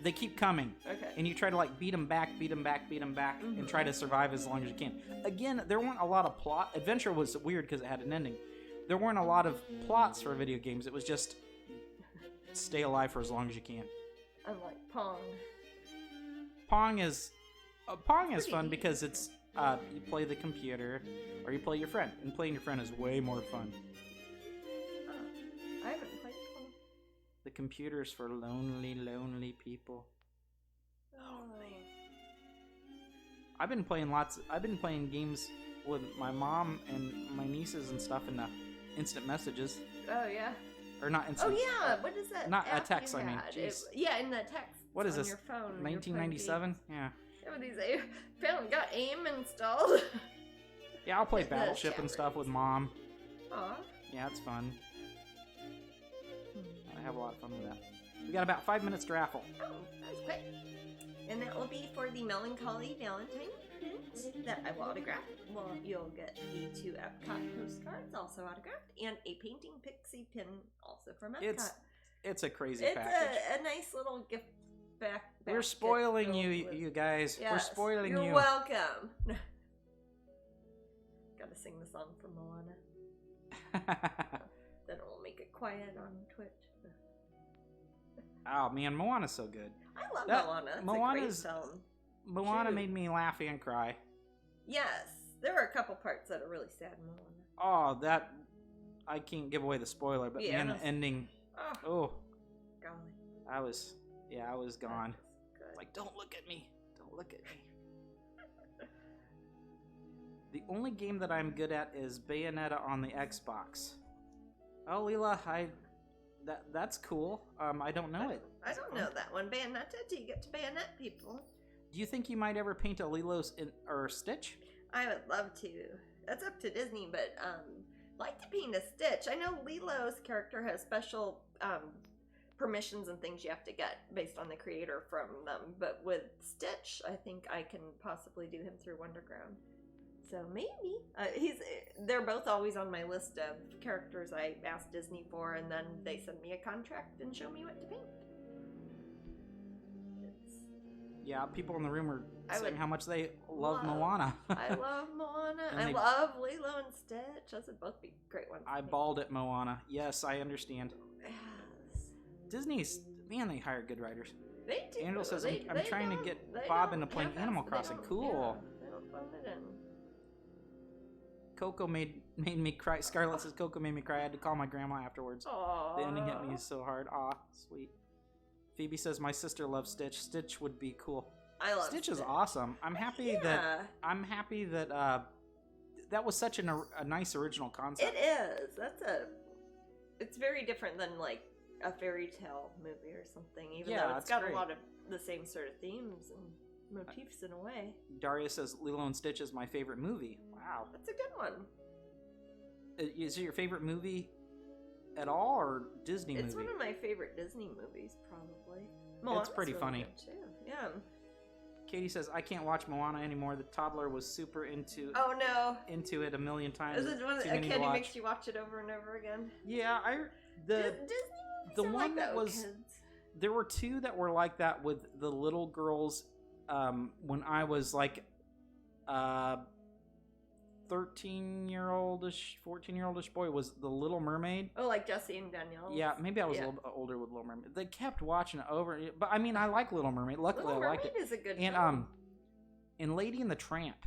[SPEAKER 1] they keep coming.
[SPEAKER 2] Okay.
[SPEAKER 1] And you try to like beat them back, and try to survive as long as you can. Again, there weren't a lot of plot. Adventure was weird because it had an ending. There weren't a lot of plots for video games. It was just stay alive for as long as you can.
[SPEAKER 2] Unlike Pong.
[SPEAKER 1] Pong is fun because it's you play the computer or you play your friend, and playing your friend is way more fun.
[SPEAKER 2] I haven't played Pong.
[SPEAKER 1] The computer's for lonely people. I've been playing games with my mom and my nieces and stuff in the instant messages.
[SPEAKER 2] Oh, yeah.
[SPEAKER 1] Or not instant.
[SPEAKER 2] Oh, yeah. What is that?
[SPEAKER 1] Not a
[SPEAKER 2] app
[SPEAKER 1] text,
[SPEAKER 2] you
[SPEAKER 1] I mean.
[SPEAKER 2] had?
[SPEAKER 1] Jeez.
[SPEAKER 2] Yeah, in the text.
[SPEAKER 1] What is
[SPEAKER 2] on
[SPEAKER 1] this?
[SPEAKER 2] Your phone.
[SPEAKER 1] 1997? Yeah.
[SPEAKER 2] Got AIM installed.
[SPEAKER 1] Yeah, I'll play
[SPEAKER 2] It's the
[SPEAKER 1] Battleship and
[SPEAKER 2] chat
[SPEAKER 1] stuff with
[SPEAKER 2] rooms.
[SPEAKER 1] mom.
[SPEAKER 2] Aw.
[SPEAKER 1] Yeah, it's fun. I have a lot of fun with that. We got about 5 minutes to raffle.
[SPEAKER 2] Oh, that was quick. And that will be for the Melancholy Valentine print that I will autograph. Well, you'll get the 2 Epcot postcards, also autographed, and a painting pixie pin, also from Epcot.
[SPEAKER 1] It's a crazy
[SPEAKER 2] It's
[SPEAKER 1] package.
[SPEAKER 2] a nice little gift back.
[SPEAKER 1] We're
[SPEAKER 2] basket
[SPEAKER 1] spoiling
[SPEAKER 2] filled
[SPEAKER 1] you,
[SPEAKER 2] with-
[SPEAKER 1] you guys. We're
[SPEAKER 2] Yes,
[SPEAKER 1] spoiling
[SPEAKER 2] you're
[SPEAKER 1] you.
[SPEAKER 2] welcome. Gotta sing the song from Moana. Then it will make it quiet on Twitch.
[SPEAKER 1] Oh man, Moana's so good.
[SPEAKER 2] I love
[SPEAKER 1] That-
[SPEAKER 2] Moana. It's
[SPEAKER 1] Moana's-
[SPEAKER 2] a great film.
[SPEAKER 1] Moana
[SPEAKER 2] Shoot.
[SPEAKER 1] made me laugh and cry.
[SPEAKER 2] Yes, there are a couple parts that are really sad in Moana.
[SPEAKER 1] Oh, that I can't give away the spoiler, but
[SPEAKER 2] Yeah,
[SPEAKER 1] man, the
[SPEAKER 2] that's-
[SPEAKER 1] ending.
[SPEAKER 2] Oh,
[SPEAKER 1] Oh,
[SPEAKER 2] golly.
[SPEAKER 1] I was gone.
[SPEAKER 2] That was good.
[SPEAKER 1] Like, don't look at me. Don't look at me. The only game that I'm good at is Bayonetta on the Xbox. Oh, Leela, that's cool. I don't know it.
[SPEAKER 2] I don't know that one. Bayonetta, do you get to bayonet people?
[SPEAKER 1] Do you think you might ever paint a Lilo's or Stitch?
[SPEAKER 2] I would love to. That's up to Disney, but like to paint a Stitch. I know Lilo's character has special permissions and things you have to get based on the creator from them, but with Stitch, I think I can possibly do him through Wonderground. So maybe they're both always on my list of characters I asked Disney for, and then they send me a contract and show me what to paint.
[SPEAKER 1] Yeah, people in the room are
[SPEAKER 2] I
[SPEAKER 1] saying
[SPEAKER 2] would
[SPEAKER 1] how much they love Moana.
[SPEAKER 2] I love Moana.
[SPEAKER 1] And
[SPEAKER 2] I
[SPEAKER 1] they-
[SPEAKER 2] love Lilo and Stitch. Those would both be great ones.
[SPEAKER 1] I bawled at Moana. Yes, I understand.
[SPEAKER 2] Yes.
[SPEAKER 1] Disney's, man, they hire good writers.
[SPEAKER 2] They do.
[SPEAKER 1] Angel says,
[SPEAKER 2] They-
[SPEAKER 1] I'm
[SPEAKER 2] they
[SPEAKER 1] trying to
[SPEAKER 2] don't-
[SPEAKER 1] get
[SPEAKER 2] they
[SPEAKER 1] Bob
[SPEAKER 2] don't
[SPEAKER 1] into playing
[SPEAKER 2] half-ass-
[SPEAKER 1] Animal
[SPEAKER 2] they
[SPEAKER 1] Crossing.
[SPEAKER 2] don't-
[SPEAKER 1] Cool.
[SPEAKER 2] Yeah, they don't phone it in.
[SPEAKER 1] Coco made me cry. Scarlett says Coco made me cry. I had to call my grandma afterwards.
[SPEAKER 2] Aww.
[SPEAKER 1] The ending hit me so hard. Aw, sweet. Phoebe says my sister loves Stitch. Stitch would be cool.
[SPEAKER 2] I love
[SPEAKER 1] Stitch. Is awesome. I'm happy that that was such a nice original concept.
[SPEAKER 2] It is. It's very different than like a fairy tale movie or something. Even though it's got great. A lot of the same sort of themes and motifs in a way.
[SPEAKER 1] Daria says Lilo and Stitch is my favorite movie. Wow,
[SPEAKER 2] that's a good one.
[SPEAKER 1] Is it your favorite movie at all, or Disney movie?
[SPEAKER 2] It's one of my favorite Disney movies, probably.
[SPEAKER 1] It's pretty really funny.
[SPEAKER 2] Too. Yeah.
[SPEAKER 1] Katie says I can't watch Moana anymore. The toddler was super into.
[SPEAKER 2] Oh no.
[SPEAKER 1] Into it a million times.
[SPEAKER 2] Is it one that a kid who makes you watch it over and over again?
[SPEAKER 1] Yeah,
[SPEAKER 2] Disney
[SPEAKER 1] the
[SPEAKER 2] movies
[SPEAKER 1] one
[SPEAKER 2] like
[SPEAKER 1] that was.
[SPEAKER 2] Kids.
[SPEAKER 1] There were two that were like that with the little girls. When I was like 13-year-oldish, 14-year-oldish boy was The Little Mermaid.
[SPEAKER 2] Oh, like Jessie and Danielle.
[SPEAKER 1] Yeah, maybe I was a little bit older with Little Mermaid. They kept watching it over, but I mean, I like Little Mermaid. Luckily,
[SPEAKER 2] Little
[SPEAKER 1] I liked it.
[SPEAKER 2] Mermaid is a good
[SPEAKER 1] and
[SPEAKER 2] film.
[SPEAKER 1] and Lady and the Tramp.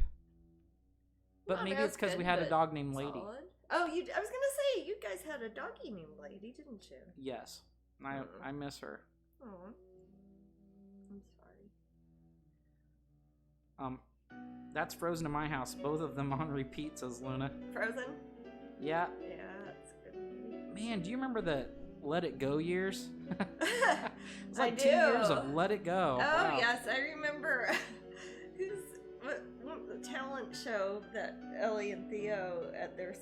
[SPEAKER 1] But maybe it's because
[SPEAKER 2] good,
[SPEAKER 1] we had a dog named Lady.
[SPEAKER 2] Solid. Oh, I was gonna say you guys had a doggy named Lady, didn't you?
[SPEAKER 1] Yes, I miss her.
[SPEAKER 2] Oh, I'm sorry.
[SPEAKER 1] That's Frozen in my house. Both of them on repeat, says Luna.
[SPEAKER 2] Frozen?
[SPEAKER 1] Yeah.
[SPEAKER 2] Yeah, that's a good movie.
[SPEAKER 1] Man, do you remember the Let It Go years? It was like
[SPEAKER 2] I
[SPEAKER 1] 2
[SPEAKER 2] do.
[SPEAKER 1] years of Let It Go.
[SPEAKER 2] Oh,
[SPEAKER 1] wow.
[SPEAKER 2] yes, I remember. What the talent show that Ellie and Theo at their